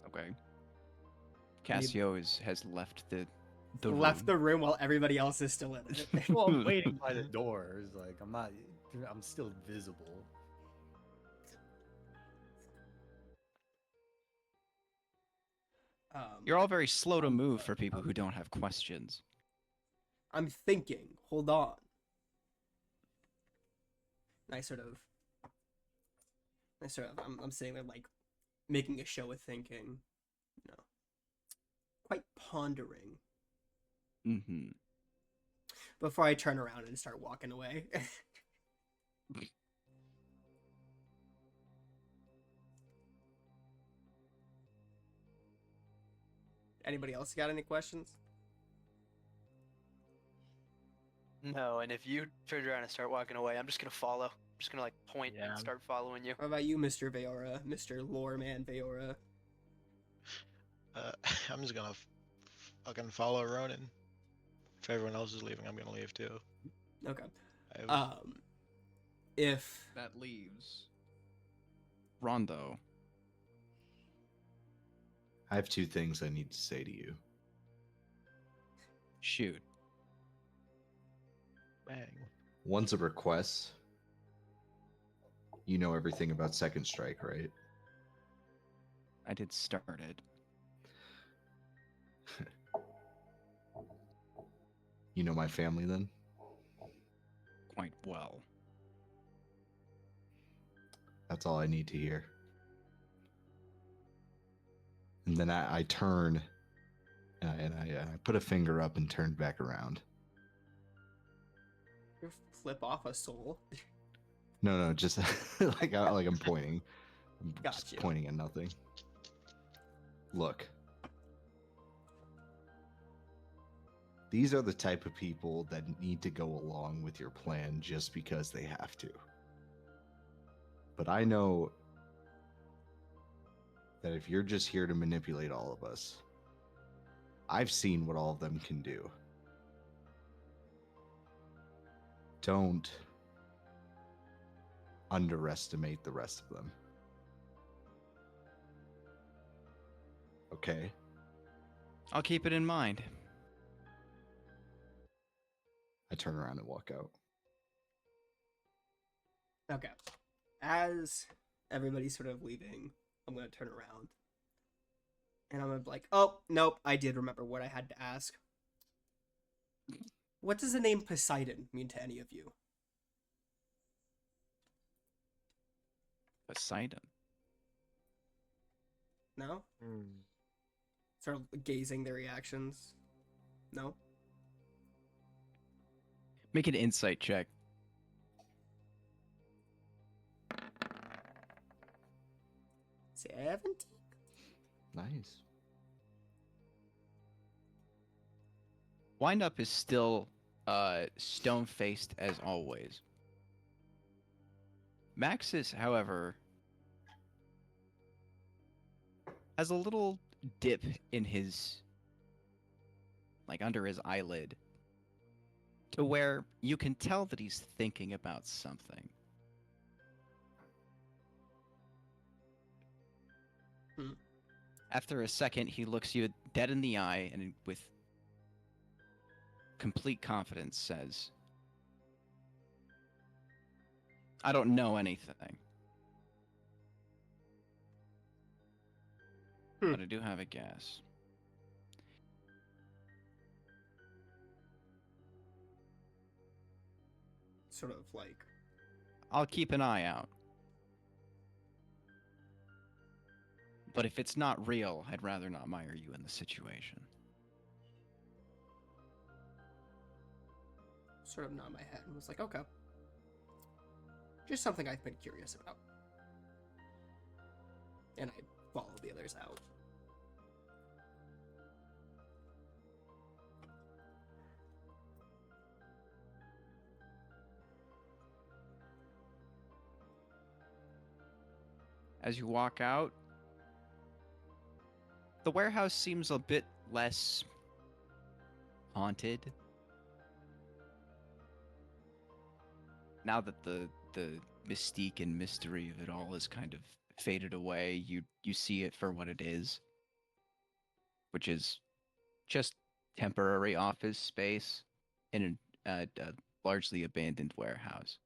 Okay. Cassio has left the Left room. the room while everybody else is still in it. Well, I'm waiting by the door. It's like I'm not. I'm still visible. You're all very slow to move for people who don't have questions. I'm thinking. Hold on. I sort of. I'm sitting there like making a show of thinking. You know, quite pondering Mm-hmm. before I turn around and start walking away. Anybody else got any questions? No, and if you turn around and start walking away, I'm just gonna follow. I'm just gonna like point Yeah. and start following you. What about you, Mr. Veora, Mr. Loreman Veora? I'm just gonna fucking follow Ronan. If everyone else is leaving, I'm gonna leave too. Okay. I have, If That leaves Rondo. I have two things I need to say to you. Shoot. bang. One's a request. You know everything about Second Strike, right? I did start it. You know my family then? Quite well. That's all I need to hear. And then I turn and I put a finger up and turn back around. you flip off a soul, No, just like I'm pointing. I'm just Gotcha. pointing at nothing. Look. These are the type of people that need to go along with your plan just because they have to. But I know that if you're just here to manipulate all of us, I've seen what all of them can do. Don't underestimate the rest of them. Okay? I'll keep it in mind. I turn around and walk out. Okay. As everybody's sort of leaving, I'm going to turn around. And I'm going to be like, oh, nope, I did remember what I had to ask. What does the name Poseidon mean to any of you? Poseidon. No? Sort of gazing their reactions. No? Make an insight check. 17? Nice. Wind Up is still stone faced as always. Maxis, however, has a little dip in his, like under his eyelid, to where you can tell that he's thinking about something. Hmm. After a second, he looks you dead in the eye and with complete confidence says, I don't know anything. Hmm. But I do have a guess. sort of like, I'll keep an eye out. But if it's not real, I'd rather not mire you in the situation. sort of nod my head and was like, okay. Just something I've been curious about. And I follow the others out. As you walk out, the warehouse seems a bit less haunted. Now that the mystique and mystery of it all has kind of faded away, you see it for what it is, which is just temporary office space in a largely abandoned warehouse.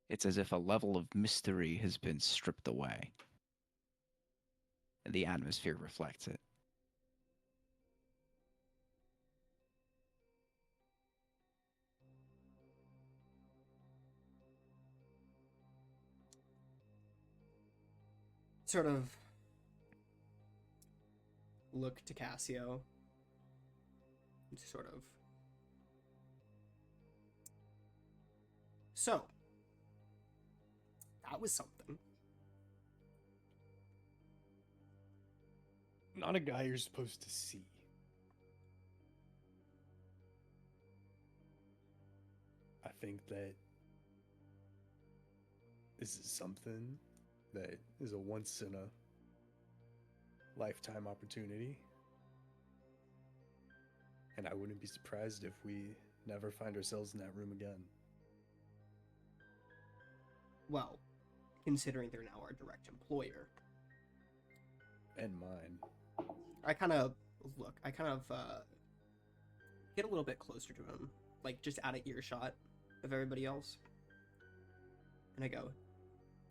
It's as if a level of mystery has been stripped away, and the atmosphere reflects it. Sort of look to Cassio. Sort of. So, that was something. Not a guy you're supposed to see. I think that this is something that is a once in a lifetime opportunity. And I wouldn't be surprised if we never find ourselves in that room again. Well, considering they're now our direct employer. And mine. I kind of get a little bit closer to him, like just out of earshot of everybody else. And I go,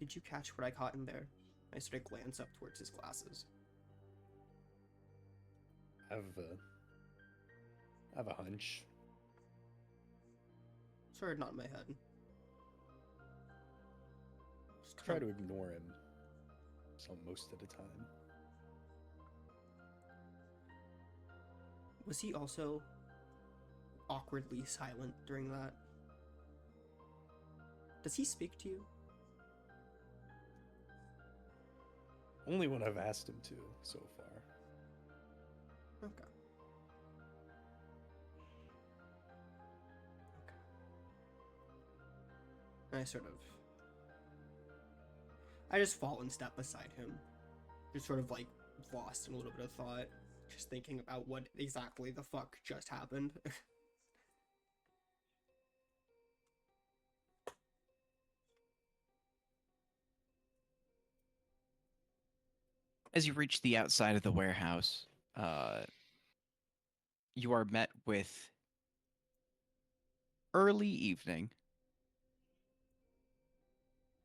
"Did you catch what I caught in there?" I sort of glance up towards his glasses. I have a hunch. Sort of nod my head. Just Try to ignore him. So most of the time. Was he also awkwardly silent during that? Does he speak to you? Only when I've asked him to so far. Okay. And I just fall and step beside him. Just sort of like lost in a little bit of thought. Just thinking about what exactly the fuck just happened. As you reach the outside of the warehouse, you are met with early evening,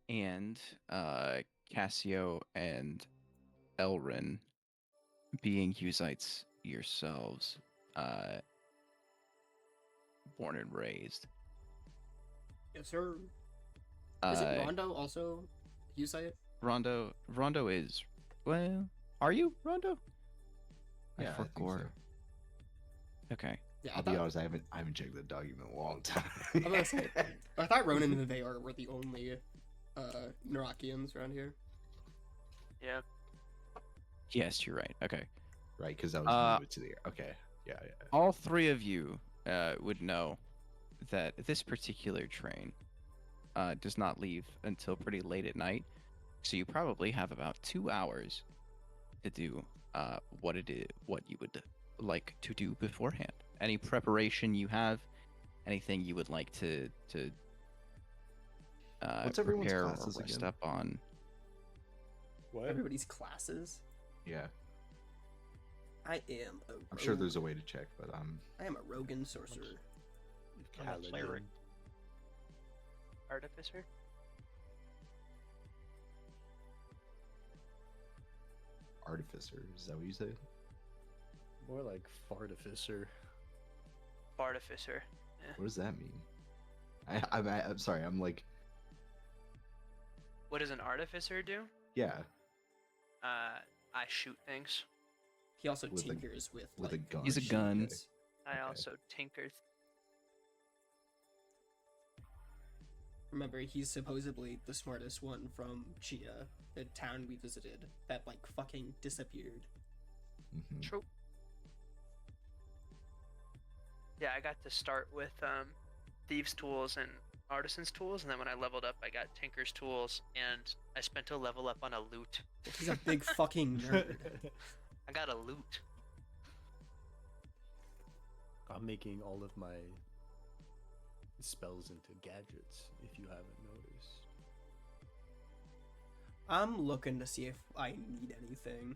and Cassio and Elrin, being Huzites yourselves, born and raised. Yes, sir. Is it Rondo also Husite? Rondo is, well, are you Rondo? Yeah, I think so. Okay. Yeah, I'll be honest, I haven't checked the document in a long time. I'm gonna say, I thought Ronan and Veyar were the only Narakians around here. Yeah. Yes, you're right. Okay. Right, because I was new to the okay. Yeah. All three of you would know that this particular train does not leave until pretty late at night, so you probably have about 2 hours to do what you would like to do beforehand. Any preparation you have, anything you would like to What's everyone's prepare or classes rest again? up on. What? Everybody's classes. Yeah. I am a I'm sure rogue- there's a way to check, but I am a Rogan sorcerer. I'm a cleric. Artificer? artificer. Is that what you say? More like fartificer. Artificer. What does that mean? I'm sorry. I'm like, What does an artificer do? yeah, I shoot things. He also With a- tinkers with with a like, gun. He's a gun. machines. I Okay. also tinker. Remember, he's supposedly the smartest one from Chia, the town we visited, that like fucking disappeared. mhm. True. Yeah, I got to start with thieves' tools and artisans' tools, and then when I leveled up, I got tinker's tools, and I spent a level up on a loot. He's a big fucking nerd. I got a loot. I'm making all of my spells into gadgets, if you haven't noticed. I'm looking to see if I need anything.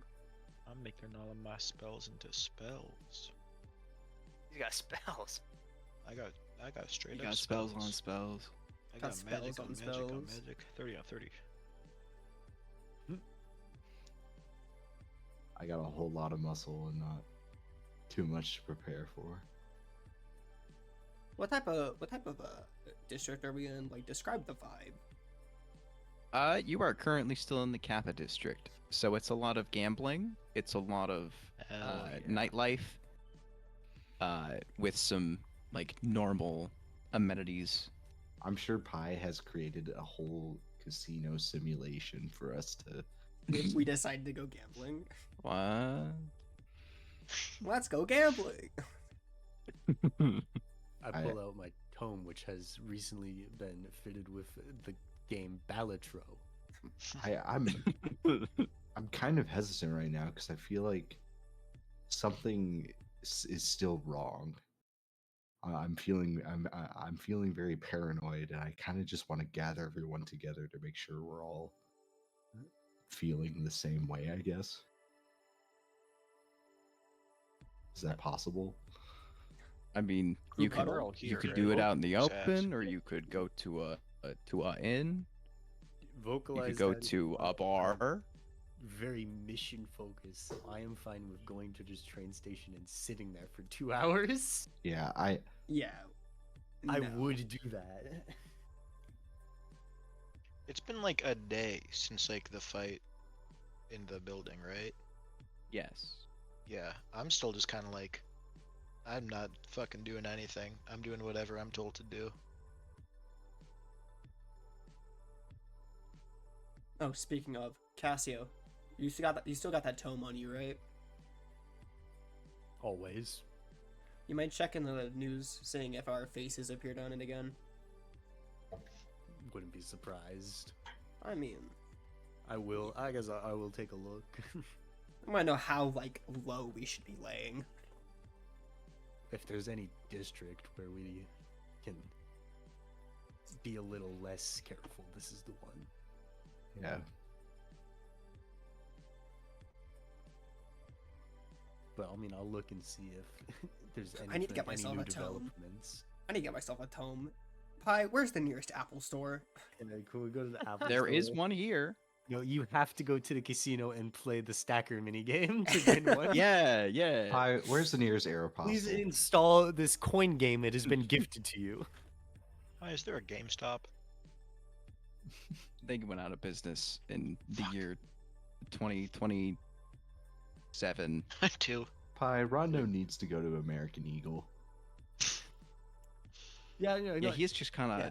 I'm making all of my spells into spells. You got spells. I got straight You up got spells on spells. I Got got magic spells on on magic on spells. magic. 30 on 30. I got a whole lot of muscle and not too much to prepare for. What type of district are we in? Like, describe the vibe. You are currently still in the Kappa district, so it's a lot of gambling. It's a lot of Hell yeah. nightlife, with some like normal amenities. I'm sure Pi has created a whole casino simulation for us to. If we decide to go gambling, What? let's go gambling. I pull out my tome, which has recently been fitted with the game Balatro. I'm kind of hesitant right now because I feel like something is still wrong. I'm feeling very paranoid, and I kind of just want to gather everyone together to make sure we're all feeling the same way. I guess. Is that possible? I mean, Group you could huddle? We're all here, do right? it out in the Just open, or ask. you could go to a inn. You Vocalize could go that to a I'm bar. very mission focused. I am fine with going to this train station and sitting there for 2 hours. Yeah, Yeah. I no. would do that. It's been like a day since like the fight in the building, right? Yes. Yeah, I'm still just kind of like, I'm not fucking doing anything. I'm doing whatever I'm told to do. Oh, speaking of Cassio, you still got that tome on you, right? Always. You might check in the news, seeing if our faces appeared on it again. Wouldn't be surprised. I mean, I will. I guess I will take a look. I want to know how like low we should be laying. If there's any district where we can be a little less careful, this is the one. yeah. But I mean, I'll look and see if there's any. I need to get myself new a tome. developments. I need to get myself a tome. Pi, where's the nearest Apple store? And then can we go to the Apple There is Store? one here. No, you have to go to the casino and play the stacker minigame to win one. Yeah, yeah. Pi, where's the nearest Aeropostale? Please install this coin game. It has been gifted to you. Why is there a GameStop? They went out of business in the Fuck. year 2027. I do. Pi, Rondo needs to go to American Eagle. Yeah, Yeah, he's just kind of yeah.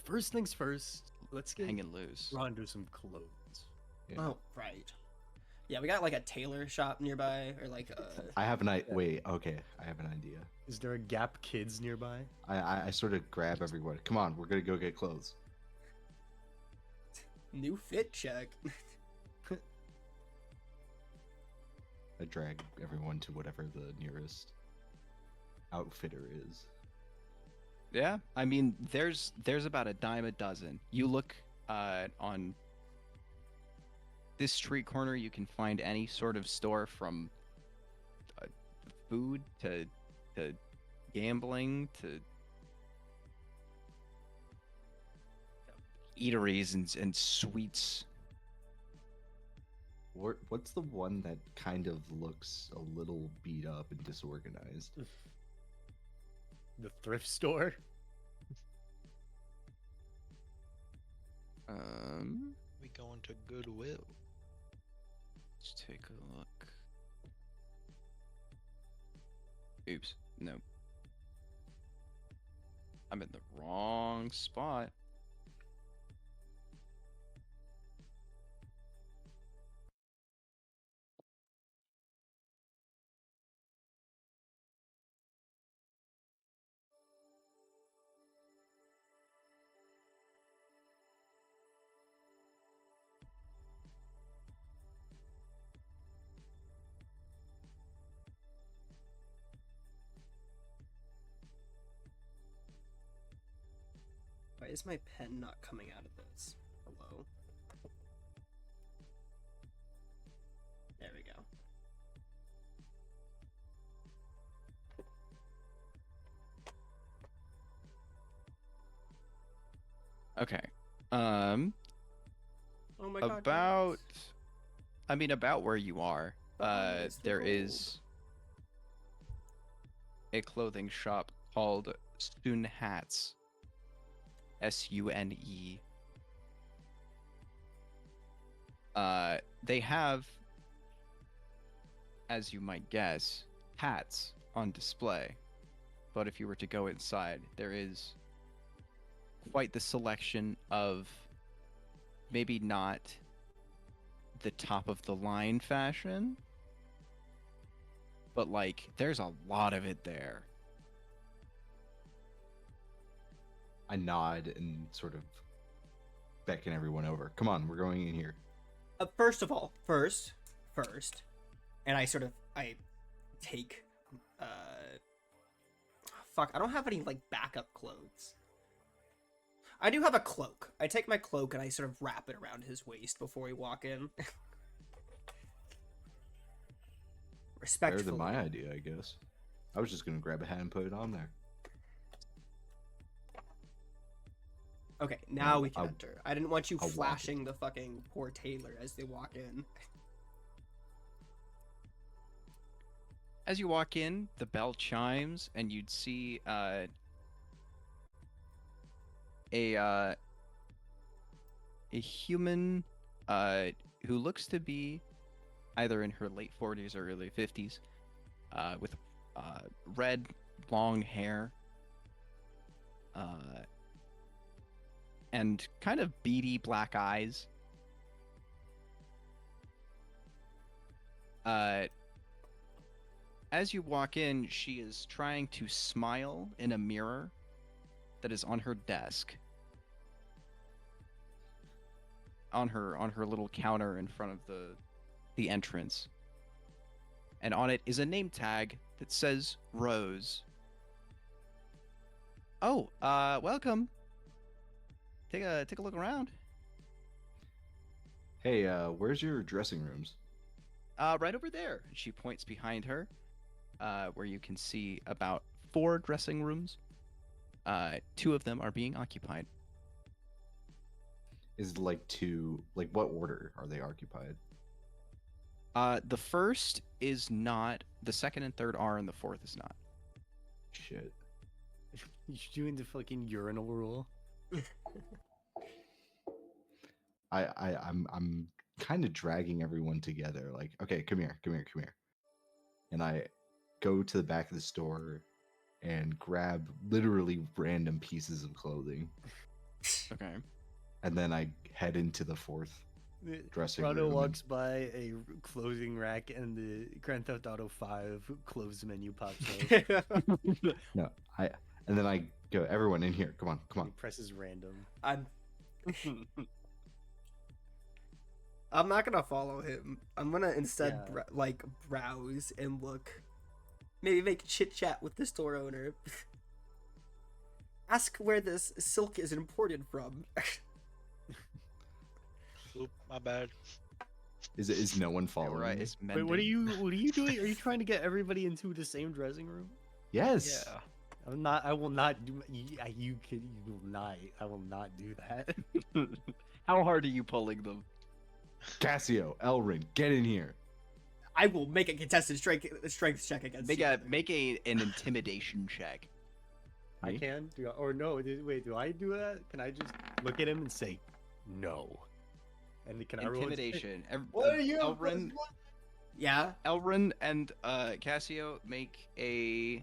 First things first. Let's get hanging loose. Rondo some clothes. Yeah. Oh, right. Yeah, we got like a tailor shop nearby, or like a. I have an idea. Wait, okay, I have an idea. Is there a Gap Kids nearby? I sort of grab everyone. Come on, we're gonna go get clothes. New fit check. I drag everyone to whatever the nearest outfitter is. Yeah, I mean, there's about a dime a dozen. You look on this street corner, you can find any sort of store from food to gambling to eateries and sweets. What's the one that kind of looks a little beat up and disorganized? The thrift store. We going to Goodwill. Let's take a look. Oops, no. I'm in the wrong spot. Why is my pen not coming out of this? Hello? There we go. Okay. Oh my god. About I mean about where you are. Behind There the is a clothing shop called Sun Hats. SUNE. They have, as you might guess, hats on display. But if you were to go inside, there is quite the selection of maybe not the top of the line fashion, but like there's a lot of it there. I nod and sort of beckon everyone over. Come on, we're going in here. First of all, first, and I take, fuck, I don't have any, like, backup clothes. I do have a cloak. I take my cloak and I sort of wrap it around his waist before we walk in. Respectfully. Better than my idea, I guess. I was just gonna grab a hat and put it on there. Okay, now we can I'll- enter. I didn't want you I'll walk it. flashing the fucking poor tailor as they walk in. As you walk in, the bell chimes, and you'd see a human who looks to be either in her late 40s or early 50s, with red long hair, and kind of beady black eyes. As you walk in, she is trying to smile in a mirror that is on her desk. On her little counter in front of the entrance. And on it is a name tag that says Rose. Oh, welcome. Take a look around. Hey, where's your dressing rooms? Right over there. She points behind her, where you can see about 4 dressing rooms. 2 of them are being occupied. Is it like what order are they occupied? The first is not. The second and third are, and the fourth is not. Shit. You're doing the fucking urinal rule. I'm kind of dragging everyone together. Like, okay, come here. And I go to the back of the store and grab literally random pieces of clothing. Okay. And then I head into the fourth dressing Rado room. walks by a clothing rack and the Grand Theft Auto 5 clothes menu pops up. No, and then I go, everyone in here. Come He on. presses random. I'm not gonna follow him. I'm gonna instead Yeah. browse and look. Maybe make chit chat with the store owner. Ask where this silk is imported from. Oop, my bad. Is no one following right. me? It's Wait, what are mending. you doing? Are you trying to get everybody into the same dressing room? Yes. Yeah. I will not do. You will not. I will not do that. How hard are you pulling them? Cassio, Elrin, get in here. I will make a contested strength check against Make you. an intimidation check. I Me? can? Or no, wait, do I do that? Can I just look at him and say no? And can I roll Intimidation. What are you? Yeah. Elrin and Cassio make a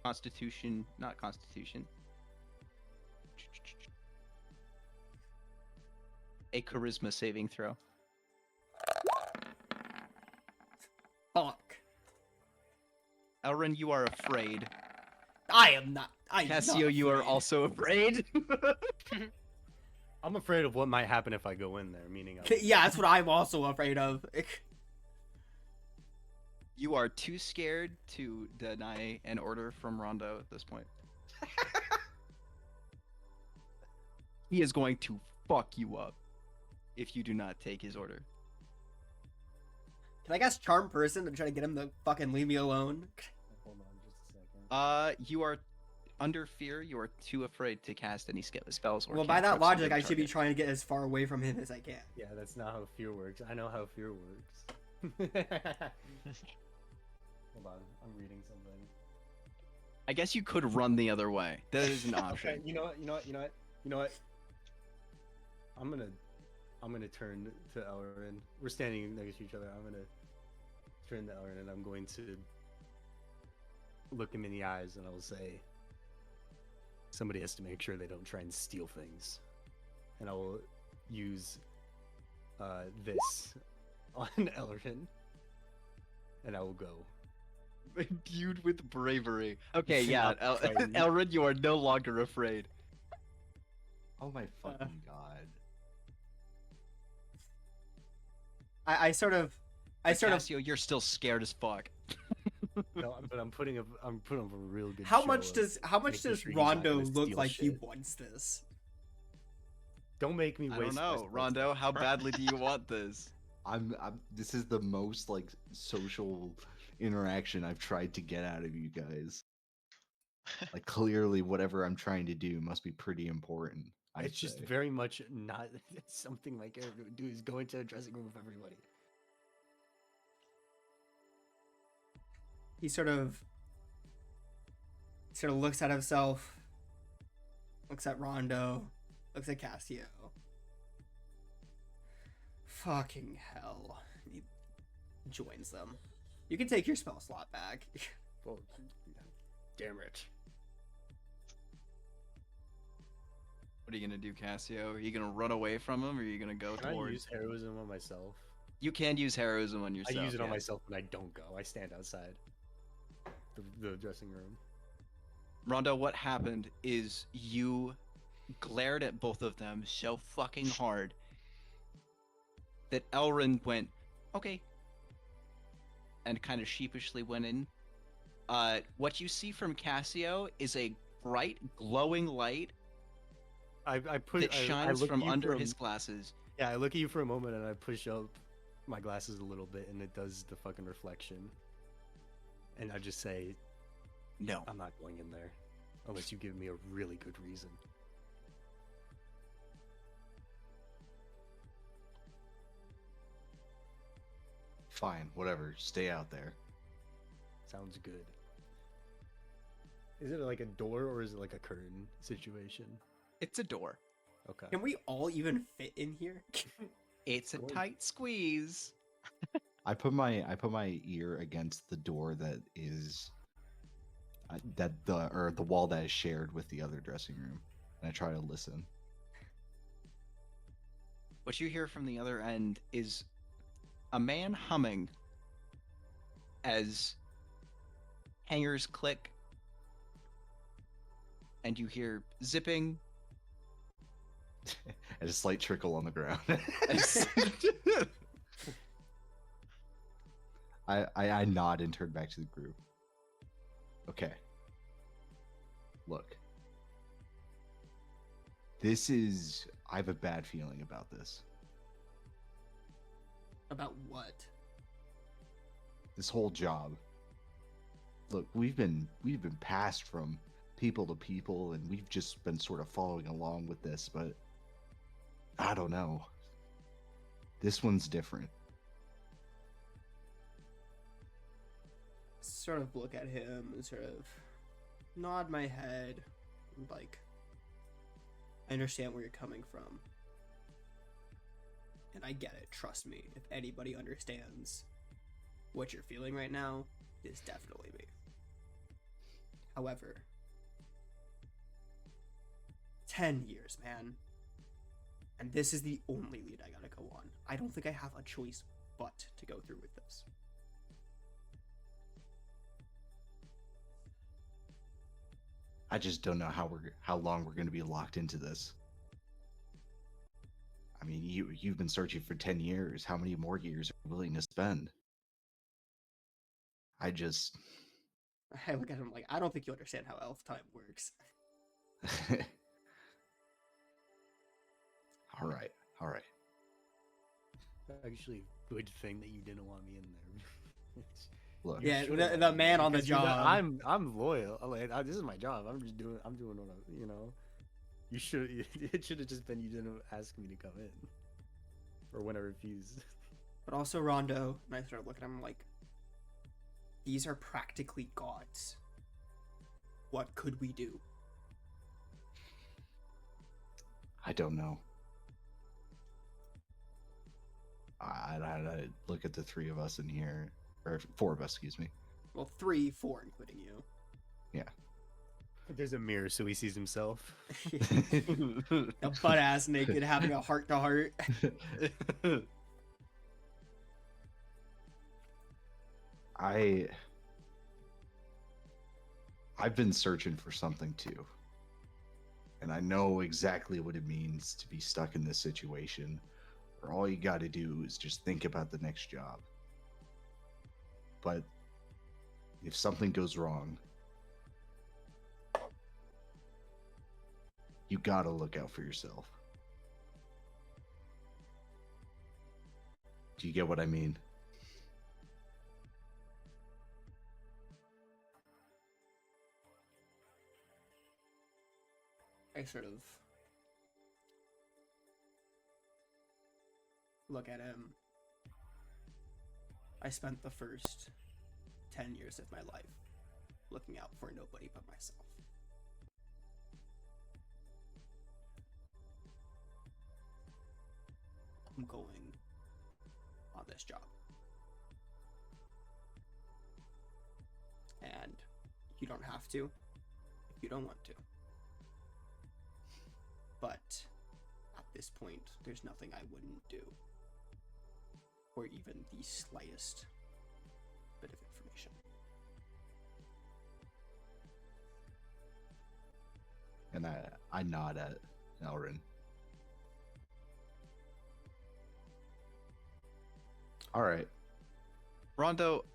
Constitution, not Constitution. A charisma saving throw. Fuck. Elrin, you are afraid. I am not. I'm Cassio, not you are afraid. also afraid. I'm afraid of what might happen if I go in there. Meaning, Yeah, that's what I'm also afraid of. You are too scared to deny an order from Rondo at this point. He is going to fuck you up if you do not take his order. Can I guess charm person and try to get him to fucking leave me alone? Hold on, just a second. You are under fear. You are too afraid to cast any spells. Or Well, by that cantrips logic, into I the should be target. trying to get as far away from him as I can. Yeah, that's not how fear works. I know how fear works. Hold on, I'm reading something. I guess you could run the other way. That is an option. Okay, you know what? I'm gonna turn to Elrin. We're standing next to each other. I'm gonna turn to Elrin and I'm going to look him in the eyes and I will say, somebody has to make sure they don't try and steal things. And I will use this on Elrin. And I will go. Imbued with bravery. Okay, yeah, Not frightened. Elrin, you are no longer afraid. Oh my fucking god. I sort of Cassio, you're still scared as fuck. No, but I'm putting up a real good how show much of does making sure he's not Rondo gonna look steal like he shit. wants this? Don't make me I waste don't my know, spells. Rondo. How badly do you want this? I'm this is the most like social interaction I've tried to get out of you guys. Like clearly whatever I'm trying to do must be pretty important. It's just very much not something my character would do is go into a dressing room with everybody. He sort of looks at himself, looks at Rondo, looks at Cassio. Fucking hell. He joins them. You can take your spell slot back. Well, damn it. What are you gonna do, Cassio? Are you gonna run away from him, or are you gonna go Can I towards? use heroism on myself? You can use heroism on yourself. I use it on yeah. myself when I don't go. I stand outside the dressing room. Rondo, what happened is you glared at both of them so fucking hard that Elrin went, okay, and kind of sheepishly went in. What you see from Cassio is a bright, glowing light I put that I shines look from at you under for a his m- glasses. Yeah, I look at you for a moment and I push up my glasses a little bit and it does the fucking reflection. And I just say, No. I'm not going in there unless you give me a really good reason. fine, whatever. Stay out there. Sounds good. Is it like a door or is it like a curtain situation? It's a door. Okay. Can we all even fit in here? It's a Good. tight squeeze. I put my ear against the door that is the wall that is shared with the other dressing room, and I try to listen. What you hear from the other end is a man humming as hangers click, and you hear zipping. And a slight trickle on the ground. I nod and turn back to the group. Okay. Look. I have a bad feeling about this. About what? This whole job. Look, we've been passed from people to people, and we've just been sort of following along with this, but I don't know. This one's different. Sort of look at him and sort of nod my head, like, I understand where you're coming from. And I get it, trust me. If anybody understands what you're feeling right now, it's definitely me. However, 10 years, man. And this is the only lead I gotta go on. I don't think I have a choice but to go through with this. I just don't know how long we're going to be locked into this. I mean, you've been searching for 10 years. How many more years are you willing to spend? I just I look at him like, I don't think you understand how elf time works. all right. Actually, good thing that you didn't want me in there. Look, Yeah, should've the man on the because, you know, job. I'm loyal. This is my job. I'm doing what I, you know. You should. It should have just been you didn't ask me to come in, or when I refused. But also Rondo, and I start looking at him like, these are practically gods. What could we do? I don't know. I look at the three of us in here, or four of us, excuse me. Well, 3, 4, including you. There's a mirror, so he sees himself. A butt ass naked, having a heart to heart. I've been searching for something too. And I know exactly what it means to be stuck in this situation where all you got to do is just think about the next job. But if something goes wrong, you got to look out for yourself. Do you get what I mean? I sort of look at him. I spent the first 10 years of my life looking out for nobody but myself. I'm going on this job. And you don't have to if you don't want to. But at this point, there's nothing I wouldn't do. Or even the slightest bit of information. And I nod at Elrin. All right. Rondo,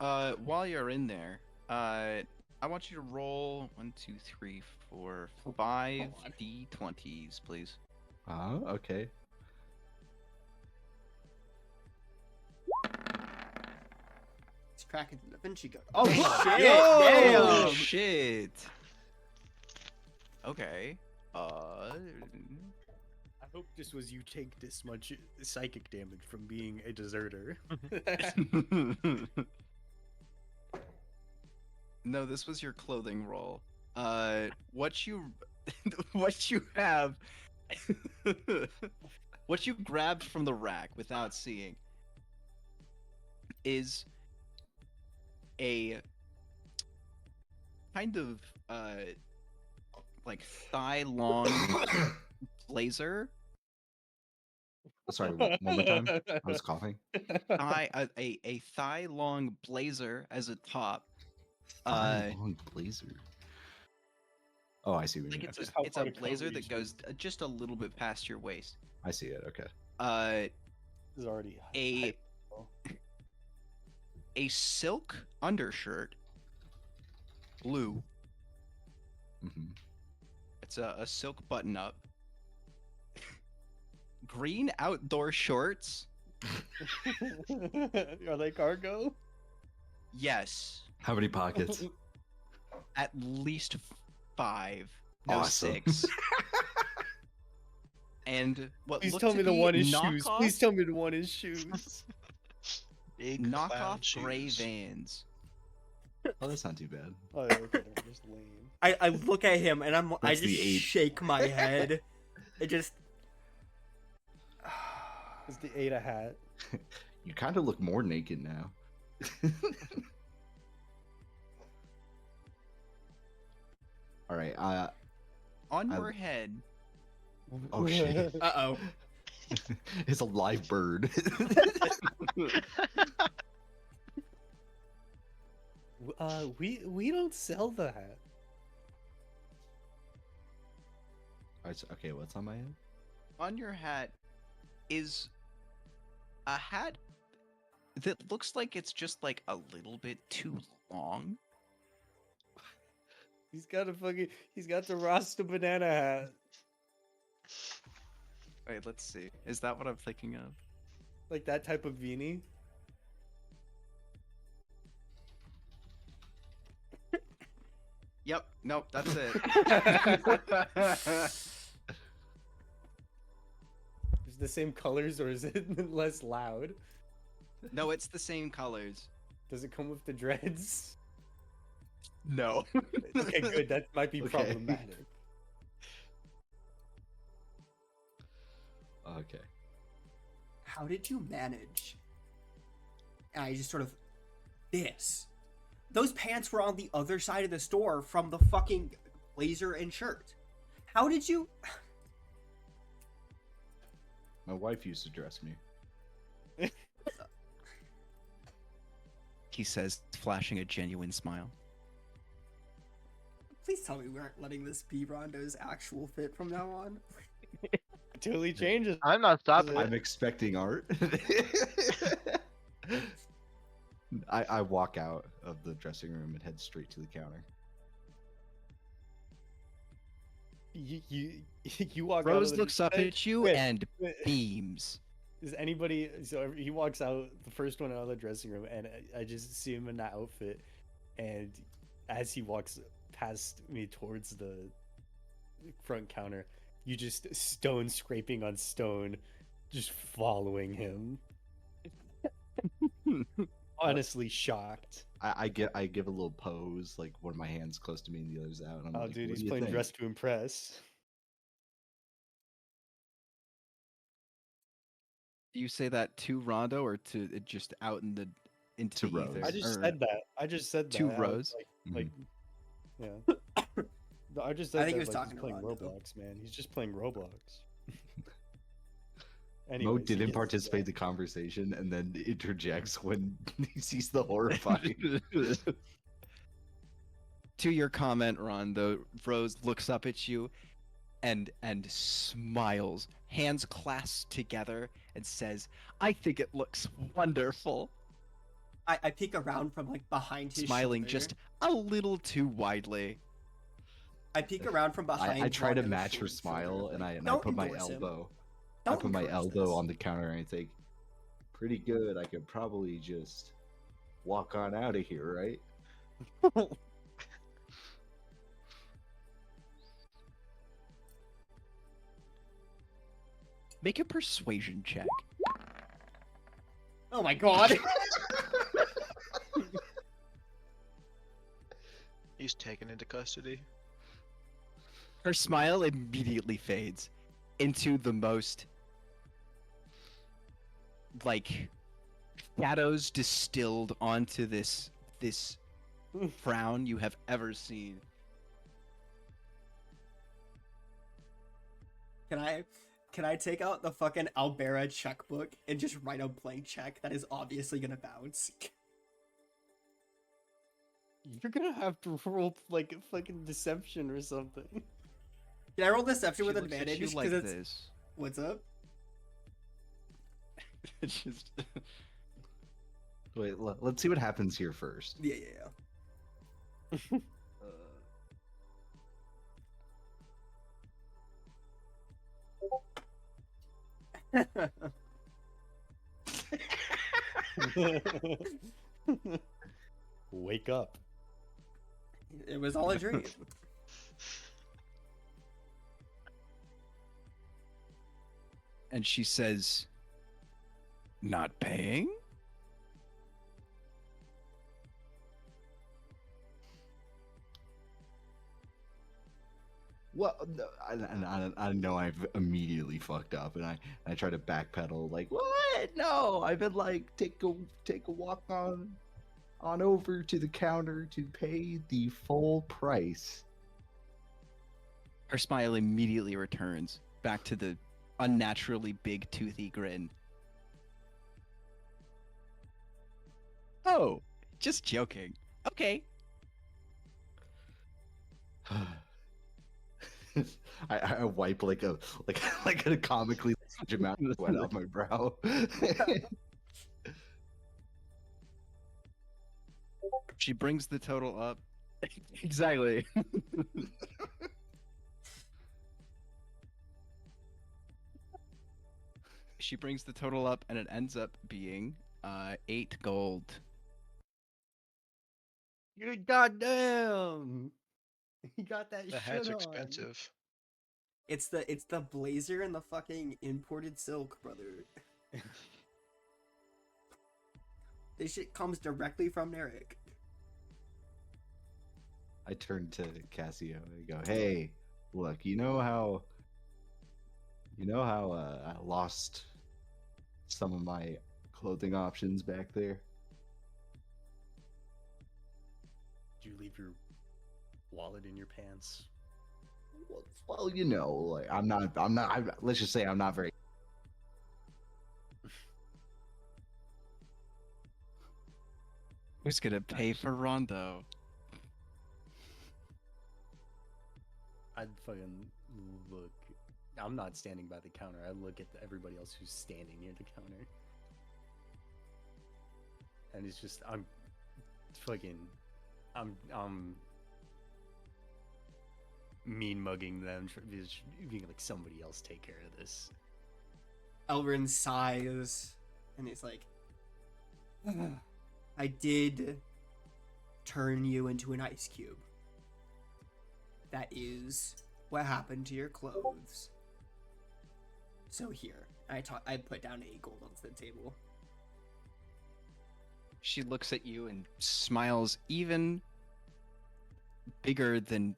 while you're in there, I want you to roll 1, 2, 3, 4, 5 d20s, please. Okay. It's cracking the Da Vinci Code. Oh shit! Oh Damn! shit! Okay. I hope this was you take this much psychic damage from being a deserter. No, this was your clothing roll. What you have, what you grabbed from the rack without seeing is a kind of like thigh-long blazer. Sorry, one more time. I was coughing. A thigh-long blazer as a top. Long blazer. Oh, I see what you Like mean. it's Okay. it's a blazer that goes just a little bit past your waist. I see it. Okay. This is already A silk undershirt, blue. Mm-hmm. It's a silk button up. Green outdoor shorts. Are they cargo? Yes, How many pockets? at least 5, no Awesome. 6. And what Please looked tell to me the be one is shoes. knockoff- Please tell me the one is shoes. Big clown knockoff gray shoes. Vans. Oh, that's not too bad. Oh, okay, they're just lame. I look at him and I That's the just 8. shake my head. It just. It's the Ada hat. You kind of look more naked now. All right. On I- your head, Oh shit! Uh-oh. It's a live bird. We don't sell the hat. Okay, what's on my head? on your hat is a hat that looks like it's just like a little bit too long. He's got the Rasta banana hat. Wait, let's see. Is that what I'm thinking of? Like that type of beanie. Yep. Nope. That's it. Is it the same colors or is it less loud? No, it's the same colors. Does it come with the dreads? No. Okay, good. That might be Okay. problematic. Okay. How did you manage? And I just sort of. This. Those pants were on the other side of the store from the fucking blazer and shirt. How did you. My wife used to dress me. He says, flashing a genuine smile. Please tell me we aren't letting this be Rondo's actual fit from now on. Totally changes. I'm not stopping I'm it. expecting art. I walk out of the dressing room and head straight to the counter. You walk out. Rose of the- looks up at you Wait, and wait. beams. Is anybody? So he walks out, the first one out of the dressing room, and I just see him in that outfit. And as he walks past me towards the front counter, you just stone scraping on stone, just following him. Honestly shocked. I give a little pose, like one of my hands close to me and the other's out. And I'm Oh, like, dude, "What he's do you playing think?" Dress to Impress. Do you say that to Rondo or to just out in the into To the Rose. ether? I just Or said that. I just said that. to out, Rose? Like, yeah. No, I just said I think that, he was like, talking he's to playing Rondo. Roblox, man. He's just playing Roblox. Mo Anyways, he didn't gets- participate in the conversation and then interjects when he sees the horrifying. To your comment, Rondo, Rose looks up at you and smiles, hands clasped together, and says, "I think it looks wonderful." I peek around from like behind his Smiling shoulder. just a little too widely. I peek around from behind. I try to Rondo's match her shoulder. smile and I Don't put my endorse him. elbow. I Don't put my encourage elbow this. on the counter and I think, pretty good. I could probably just walk on out of here, right? Make a persuasion check. Oh my god. He's taken into custody. Her smile immediately fades into the most like shadows distilled onto this frown you have ever seen. Can I take out the fucking Albera checkbook and just write a blank check that is obviously gonna bounce? You're gonna have to roll like fucking deception or something. Can I roll deception She with looks at advantage? you 'Cause like it's this. what's up? It's just Wait, let's see what happens here first. Yeah. Wake up. It was all a dream. and she says, "Not paying?" Well, no, I know I've immediately fucked up, and I try to backpedal like, what? No, I've been like, take a walk on over to the counter to pay the full price. Her smile immediately returns back to the unnaturally big toothy grin. Oh, just joking. Okay. I wipe like a comically large amount of sweat off my brow. She brings the total up. Exactly. She brings the total up, and it ends up being 8 gold. You goddamn! He got that The shit hat's on. expensive. It's the blazer and the fucking imported silk, brother. This shit comes directly from Narek. I turn to Cassio and go, "Hey, look, you know how I lost some of my clothing options back there? Did you leave your wallet in your pants? Well, you know, like let's just say I'm not very." Who's gonna pay for Rondo? I'd fucking look. I'm not standing by the counter. I look at everybody else who's standing near the counter. And it's just, I'm mean mugging them, being like, somebody else take care of this. Elrin sighs, and he's like, I did turn you into an ice cube. That is what happened to your clothes. So here, I put down 8 gold onto the table. She looks at you and smiles even bigger than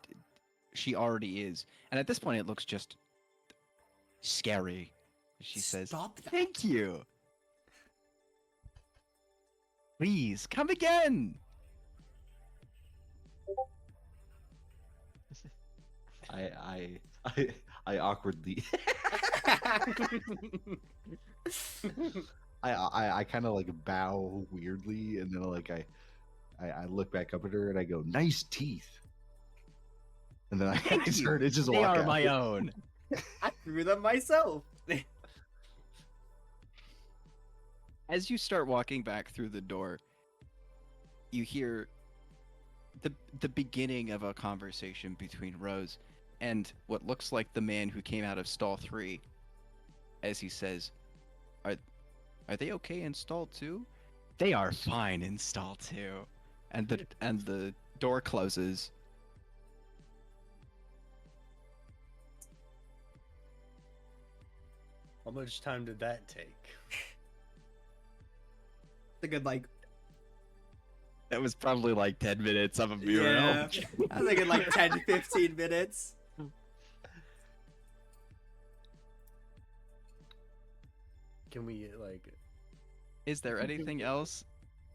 she already is. And at this point, it looks just scary. She says, Stop that. "Thank you. Please, come again." I awkwardly I kind of like bow weirdly, and then like I look back up at her and I go, "Nice teeth," and then I Thank you. turn and just They walk are out. my own. I grew them myself. As you start walking back through the door, you hear the beginning of a conversation between Rose and what looks like the man who came out of stall 3, as he says, Are they okay in stall 2? They are fine in stall 2. And the door closes. How much time did that take? It's a good, like, That was probably like 10 minutes of a mural. yeah. I was thinking like 10 to 15 minutes. Can we, like, Is there anything else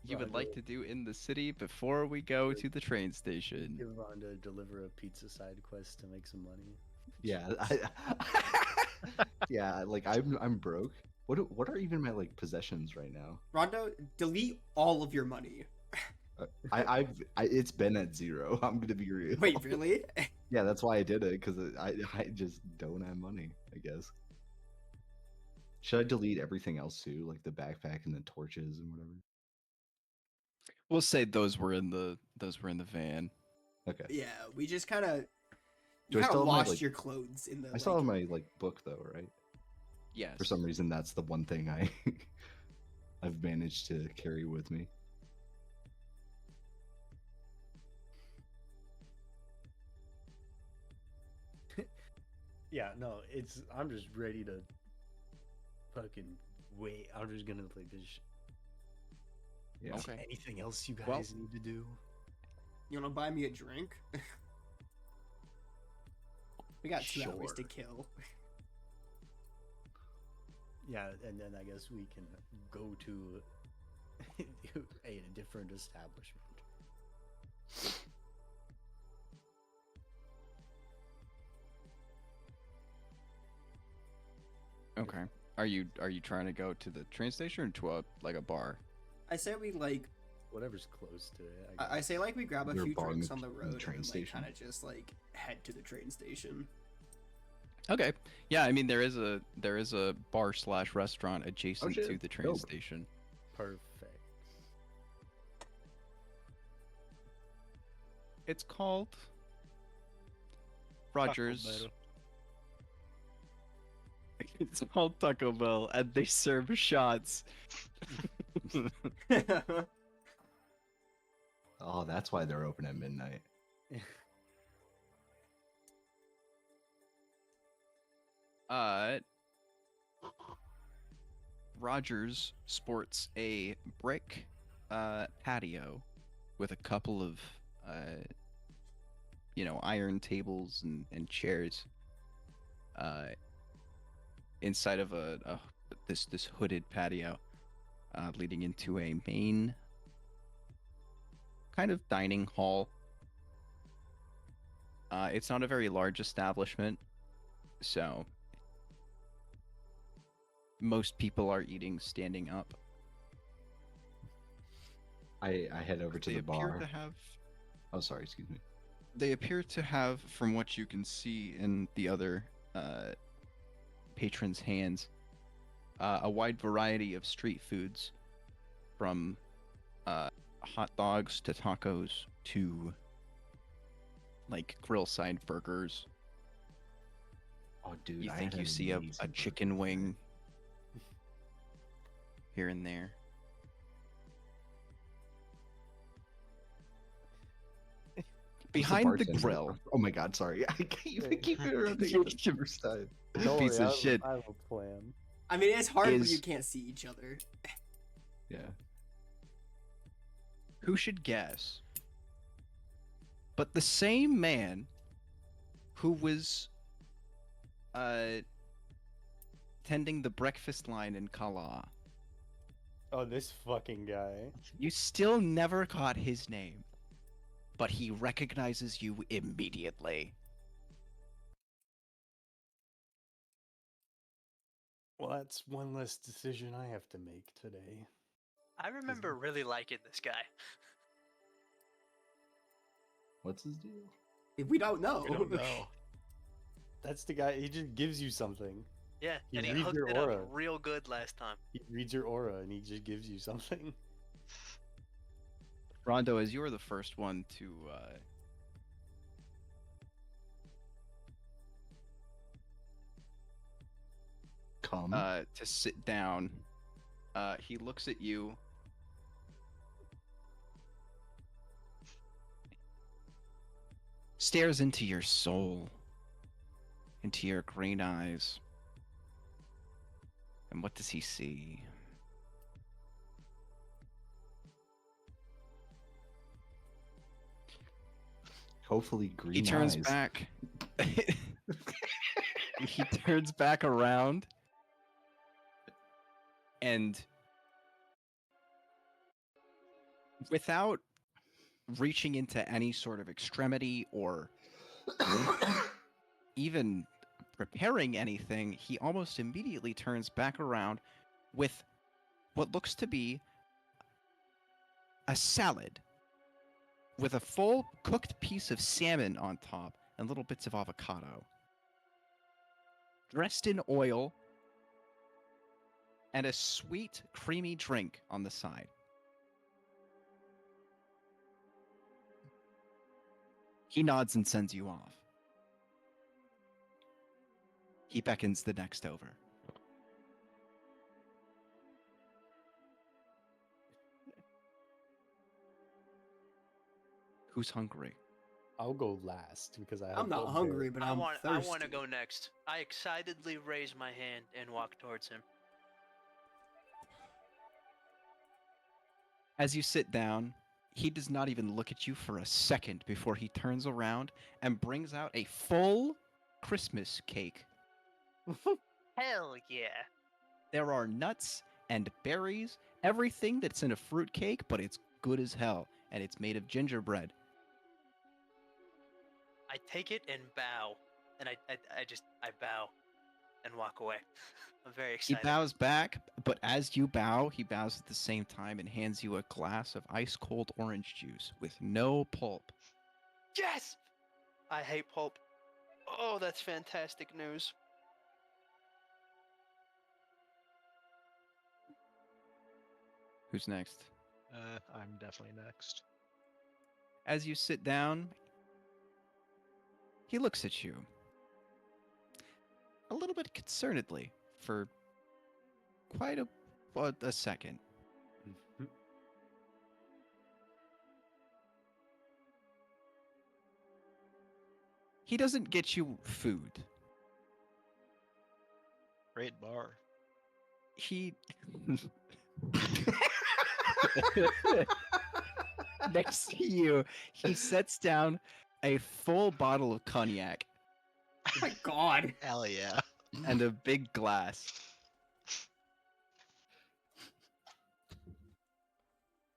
you would like to do in the city before we go to the train station? give Rhonda deliver a pizza side quest to make some money? Yeah, yeah, like I'm broke. What are even my like possessions right now? Rondo, delete all of your money. It's been at 0. I'm gonna be real. Wait, really? Yeah, that's why I did it, because I just don't have money, I guess. Should I delete everything else too, like the backpack and the torches and whatever? We'll say those were in the van. Okay. Yeah, we just kind of Do you I kind still of have my, lost like- your clothes in the. I still have my like book though, right? Yes. For some reason, that's the one thing I've managed to carry with me. Yeah, no, I'm just ready to fucking wait. I'm just gonna play this. Yeah. Okay. Anything else you guys Well- need to do? You wanna buy me a drink? We got 2 hours to Sure. kill. Yeah, and then I guess we can go to a different establishment. Okay. Are you trying to go to the train station or to a bar? I say we like. Whatever's close to it. I say like we grab a You're few barring drinks the- on the the road train and station? kind of just like head to the train station. Okay. Yeah, I mean there is a bar / restaurant adjacent shit. to the train Dope. station. Perfect. It's called Rogers. Bell. It's called Taco Bell, and they serve shots. Oh, that's why they're open at midnight. Rogers sports a brick patio with a couple of iron tables and chairs inside of this hooded patio leading into a main kind of dining hall. It's not a very large establishment, so most people are eating standing up. I head over to They the appear bar. to have Oh, sorry, excuse me. They appear to have, from what you can see in the other patrons' hands, a wide variety of street foods, from hot dogs to tacos to like grill side burgers. Oh, dude, You I think had you an see a amazing chicken burger today. wing here and there. Who's Behind the bartender? grill, Oh my god, sorry. I keep interrupting you the first time. piece of shit. I have a plan. I mean, it's hard when Is- you can't see each other. Yeah. Who should guess? But the same man who was tending the breakfast line in Kala. Oh, this fucking guy. You still never caught his name, but he recognizes you immediately. Well, that's one less decision I have to make today. I remember really liking this guy. What's his deal? We don't know. We don't know. That's the guy. He just gives you something. Yeah, He and he reads hooked your it aura. up real good last time. He reads your aura and he just gives you something. Rondo, as you were the first one to Come. to sit down, he looks at you. Stares into your soul, into your green eyes. And what does he see? Hopefully green He turns eyes. back. He turns back around and without reaching into any sort of extremity or even preparing anything, he almost immediately turns back around with what looks to be a salad with a full cooked piece of salmon on top and little bits of avocado, dressed in oil, and a sweet, creamy drink on the side. He nods and sends you off. He beckons the next over. Who's hungry? I'll go last because I have I'm not a hungry, bit- but I I'm want thirsty. to go next. I excitedly raise my hand and walk towards him. As you sit down, he does not even look at you for a second before he turns around and brings out a full Christmas cake. Hell yeah. There are nuts and berries, everything that's in a fruit cake, but it's good as hell, and it's made of gingerbread. I take it and bow. And I bow and walk away. I'm very He excited. bows back, but as you bow, he bows at the same time and hands you a glass of ice cold orange juice with no pulp. Yes! I hate pulp. Oh, that's fantastic news. Who's next? I'm definitely next. As you sit down, he looks at you a little bit concernedly for quite a second. He doesn't get you food. Great bar. He next to you, he sets down a full bottle of cognac Oh my god. Hell yeah. and a big glass.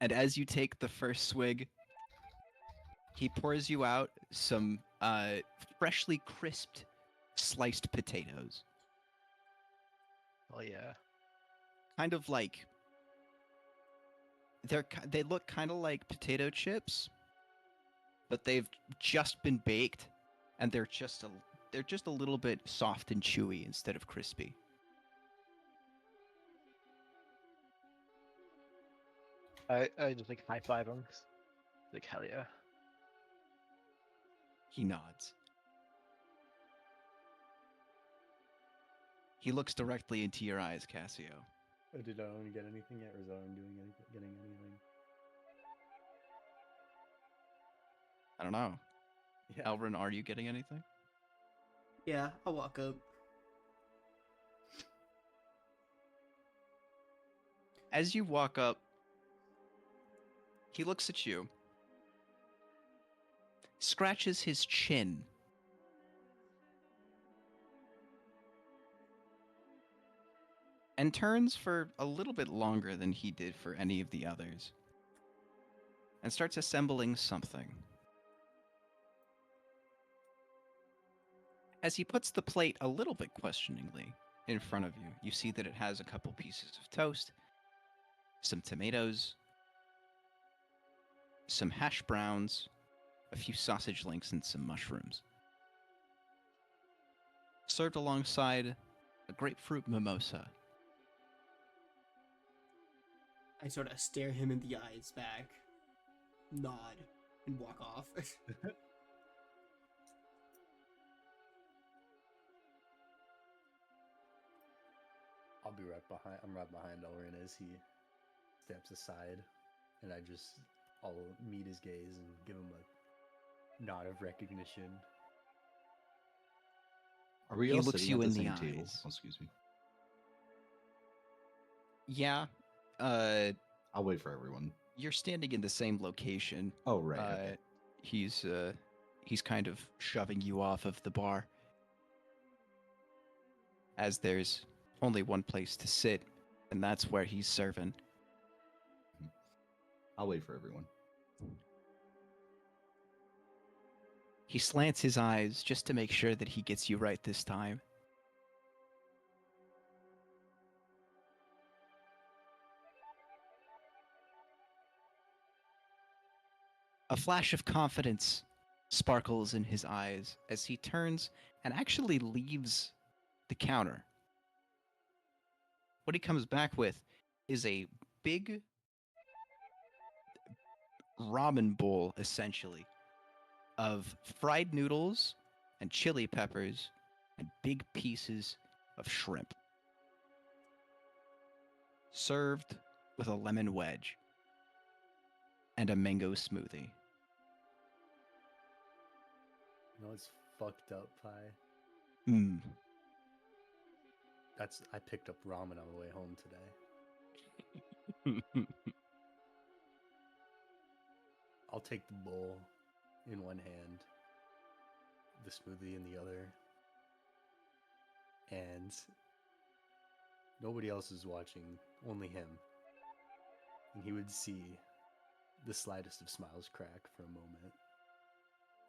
And as you take the first swig, he pours you out some freshly crisped sliced potatoes. Hell yeah. Kind of like they look kind of like potato chips, but they've just been baked, and they're just a little bit soft and chewy instead of crispy. I just like high five him. Like hell yeah. He nods. He looks directly into your eyes, Cassio. Oh, did Owen get anything yet, or is Owen getting anything? I don't know. Yeah. Elvin, are you getting anything? Yeah, I'll walk up. As you walk up, he looks at you, scratches his chin, and turns for a little bit longer than he did for any of the others, and starts assembling something. As he puts the plate a little bit questioningly in front of you, you see that it has a couple pieces of toast, some tomatoes, some hash browns, a few sausage links, and some mushrooms. Served alongside a grapefruit mimosa. I sort of stare him in the eyes back, nod, and walk off. I'll be right behind. I'm right behind Elrin as he steps aside, and I'll meet his gaze and give him a nod of recognition. Are we He all looks sitting you at in the the same table? eyes. Oh, excuse me. Yeah, I'll wait for everyone. you're standing in the same location. Oh, right. Okay. He's kind of shoving you off of the bar, as there's only one place to sit, and that's where he's serving. I'll wait for everyone. He slants his eyes just to make sure that he gets you right this time. A flash of confidence sparkles in his eyes as he turns and actually leaves the counter. What he comes back with is a big ramen bowl, essentially, of fried noodles and chili peppers and big pieces of shrimp, served with a lemon wedge and a mango smoothie. You know what's fucked up, Pi? Mm. I picked up ramen on the way home today. I'll take the bowl in one hand, the smoothie in the other, and nobody else is watching, only him. And he would see the slightest of smiles crack for a moment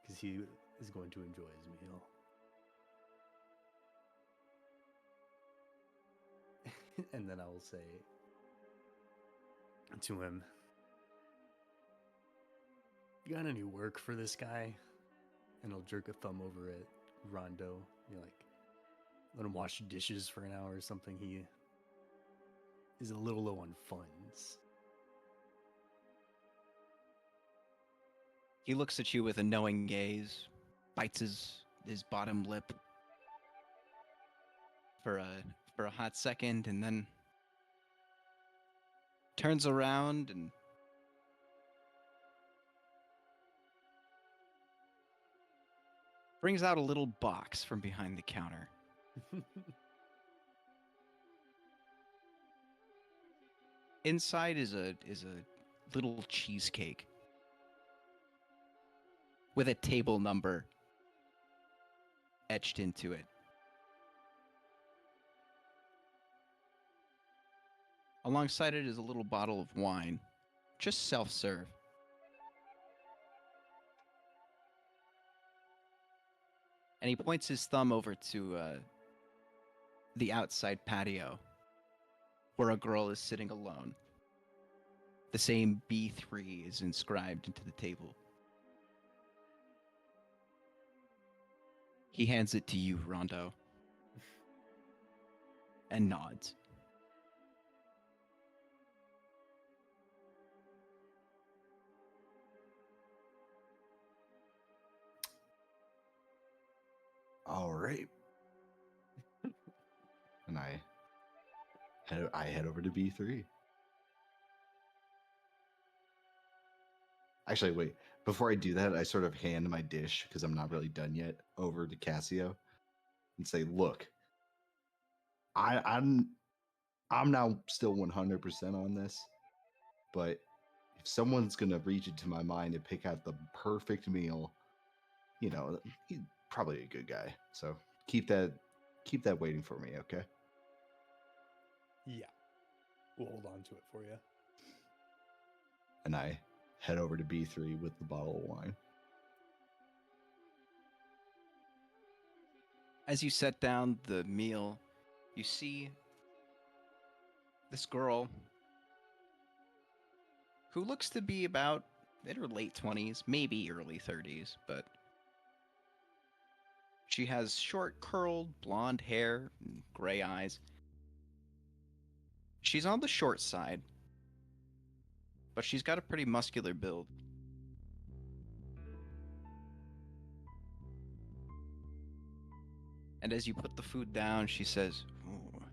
because he is going to enjoy his meal. And then I will say to him, "You got any work for this guy?" And I'll jerk a thumb over at Rondo. You're like, let him wash dishes for an hour or something. He is a little low on funds. He looks at you with a knowing gaze, bites his bottom lip for a hot second, and then turns around and brings out a little box from behind the counter. Inside is a little cheesecake with a table number etched into it. Alongside it is a little bottle of wine, just self-serve. And he points his thumb over to the outside patio, where a girl is sitting alone. The same B3 is inscribed into the table. He hands it to you, Rondo, and nods. All right. And I head over to B3. Actually, wait. Before I do that, I sort of hand my dish, because I'm not really done yet, over to Cassio and say, "Look, I'm now still 100% on this, but if someone's gonna reach into my mind and pick out the perfect meal, you know, he's probably a good guy. So keep that waiting for me, okay?" Yeah. We'll hold on to it for you. And I head over to B3 with the bottle of wine. As you set down the meal, you see this girl who looks to be about in her late 20s, maybe early 30s, but she has short, curled, blonde hair and gray eyes. She's on the short side, but she's got a pretty muscular build. And as you put the food down, she says, "Ooh,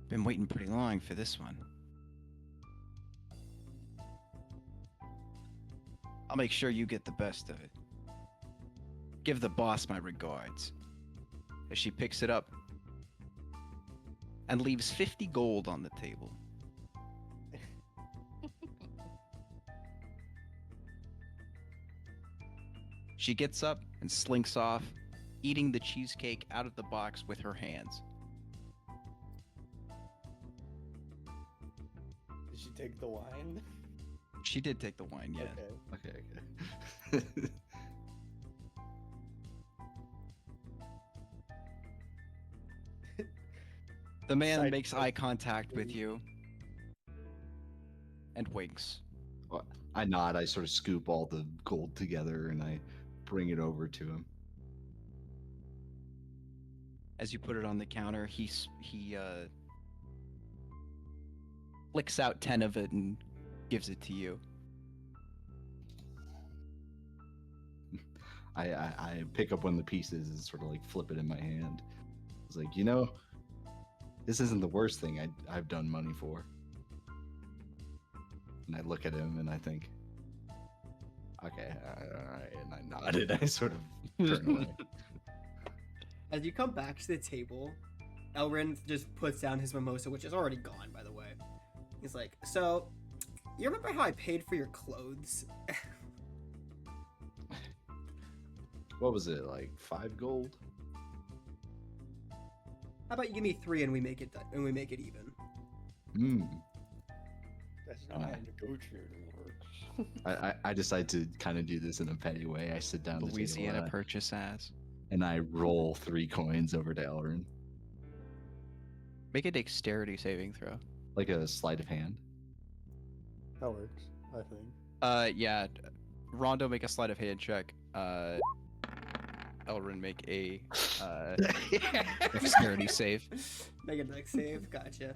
been waiting pretty long for this one. I'll make sure you get the best of it. Give the boss my regards." As she picks it up and leaves 50 gold on the table. She gets up and slinks off, eating the cheesecake out of the box with her hands. Did she take the wine? She did take the wine, yeah. Okay. The man Side makes note, eye contact with please. you and winks. Well, I nod. I sort of scoop all the gold together and I bring it over to him. As you put it on the counter, he flicks out 10 of it and gives it to you. I pick up one of the pieces and sort of like flip it in my hand. It's like, this isn't the worst thing I've done money for. And I look at him and I think, okay, all right, and I nod and I sort of turn away. As you come back to the table, Elrin just puts down his mimosa, which is already gone, by the way. He's like, "So, you remember how I paid for your clothes?" What was it, like 5 gold? How about you give me 3 and we make it even? That's not how negotiating works. I decide to kind of do this in a petty way. I sit down at the Louisiana table, Purchase ass. and I roll 3 coins over to Elrin, Make a dexterity saving throw. like a sleight of hand. That works, I think. Yeah. Rondo, make a sleight of hand check. Elrin, make a dexterity save. Make a dex save. Gotcha.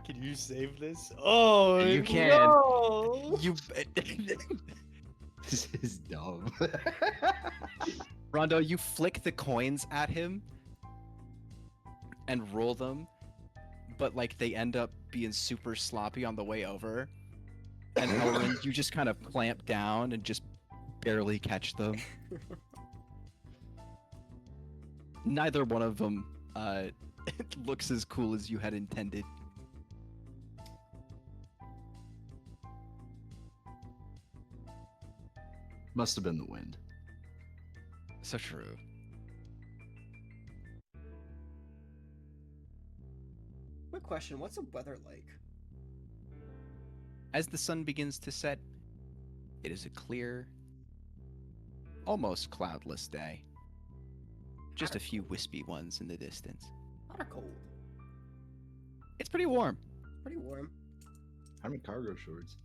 Can you save this? Oh, You can. No! You. This is dumb. Rondo, you flick the coins at him and roll them, but like they end up being super sloppy on the way over. And Elrin, you just kind of clamp down and just barely catch them. Neither one of them looks as cool as you had intended. Must have been the wind. So true. Quick question: what's the weather like? As the sun begins to set, it is a clear, almost cloudless day. Just a few wispy ones in the distance. Hot or cold? It's pretty warm. Pretty warm. I'm in cargo shorts.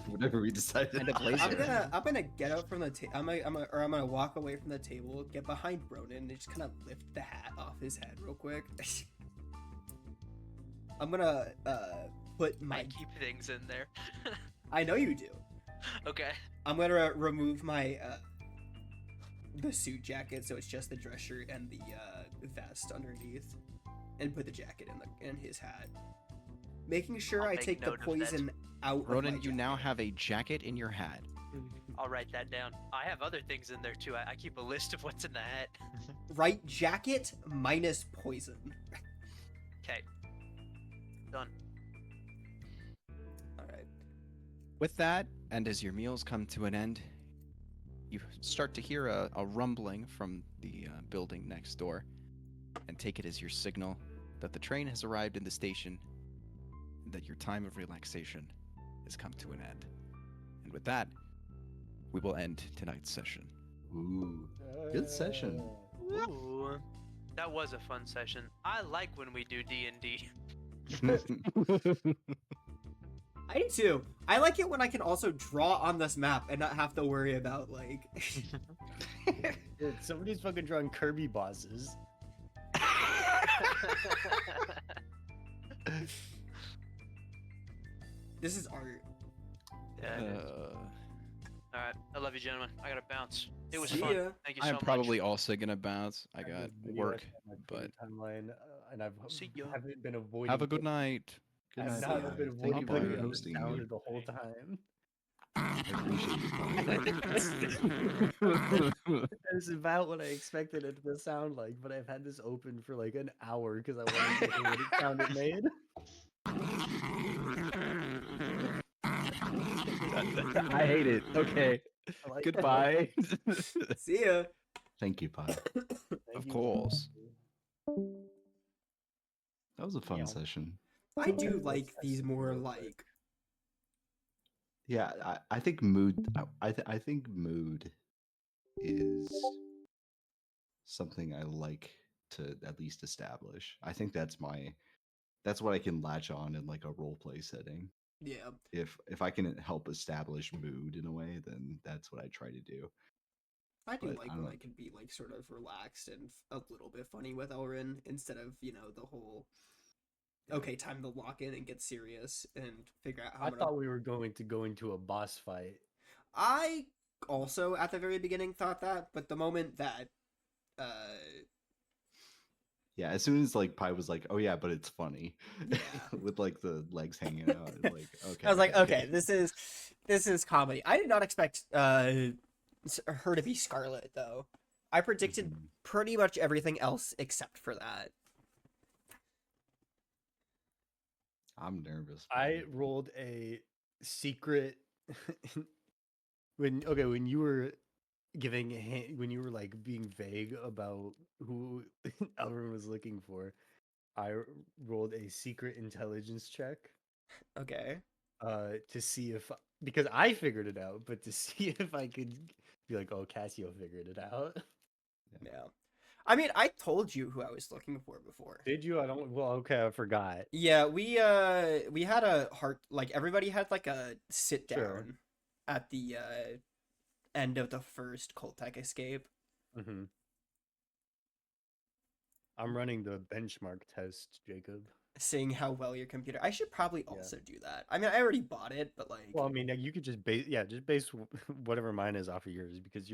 Whatever we decided. And a blazer. I'm gonna get up from the table. I'm gonna walk away from the table, get behind Broden, and just kind of lift the hat off his head real quick. I'm gonna put I my. keep things in there. I know you do. Okay. I'm gonna remove my the suit jacket, so it's just the dress shirt and the vest underneath, and put the jacket in his hat, making sure I'll I make take the note of that. poison out. of my Ronan, you now jacket. have a jacket in your hat. I'll write that down. I have other things in there too. I keep a list of what's in the hat. Right jacket minus poison. Okay. Done. All right. With that, and as your meals come to an end, you start to hear a rumbling from the building next door, and take it as your signal that the train has arrived in the station, and that your time of relaxation has come to an end. And with that, we will end tonight's session. Ooh, good session. Ooh. That was a fun session. I like when we do D&D. I do too. I like it when I can also draw on this map and not have to worry about like. Dude, somebody's fucking drawing Kirby bosses. This is art. Yeah, it is. All right. I love you, gentlemen. I gotta bounce. It was See fun. ya. Thank you so I'm much. probably also gonna bounce. I got have a video work, on my but timeline, and I've See ya. haven't been avoiding. have a good night. Good I've night, not Tyler. been Thank you avoiding for the hosting me. sound the whole time. I appreciate you. That's about what I expected it to sound like, but I've had this open for like an hour because I wanted to hear what it sounded made. I hate it. Okay. I like Goodbye. See ya. Thank you, Pod. Of course. That was a fun Yeah. session. I do like these more like. Yeah, I think mood. I think mood is something I like to at least establish. I think that's what I can latch on in like a role play setting. Yeah. If I can help establish mood in a way, then that's what I try to do. I do But like I when don't- I can be like sort of relaxed and a little bit funny with Elrin instead of, you know, the whole okay, time to lock in and get serious and figure out how I I'm gonna... thought we were going to go into a boss fight. I also at the very beginning thought that, but the moment that Yeah, as soon as like Pi was like, "Oh yeah, but it's funny," with like the legs hanging out, like okay. I was like, okay, this is comedy. I did not expect her to be Scarlet though. I predicted Mhm. pretty much everything else except for that. I'm nervous. I rolled a secret when you were when you were like being vague about who Elrin was looking for, I rolled a secret intelligence check Okay. to see if, because I figured it out, but to see if I could be like, oh, Cassio figured it out. Yeah. I mean, I told you who I was looking for before. Did you? I don't. Well, okay, I forgot. Yeah, we had a heart, like everybody had like a sit down Sure. at the end of the first Coltec escape. Mm-hmm. I'm running the benchmark test, Jacob. Seeing how well your computer. I should probably Yeah. also do that. I mean, I already bought it, but like Well, I mean, you could just base, just base whatever mine is off of yours because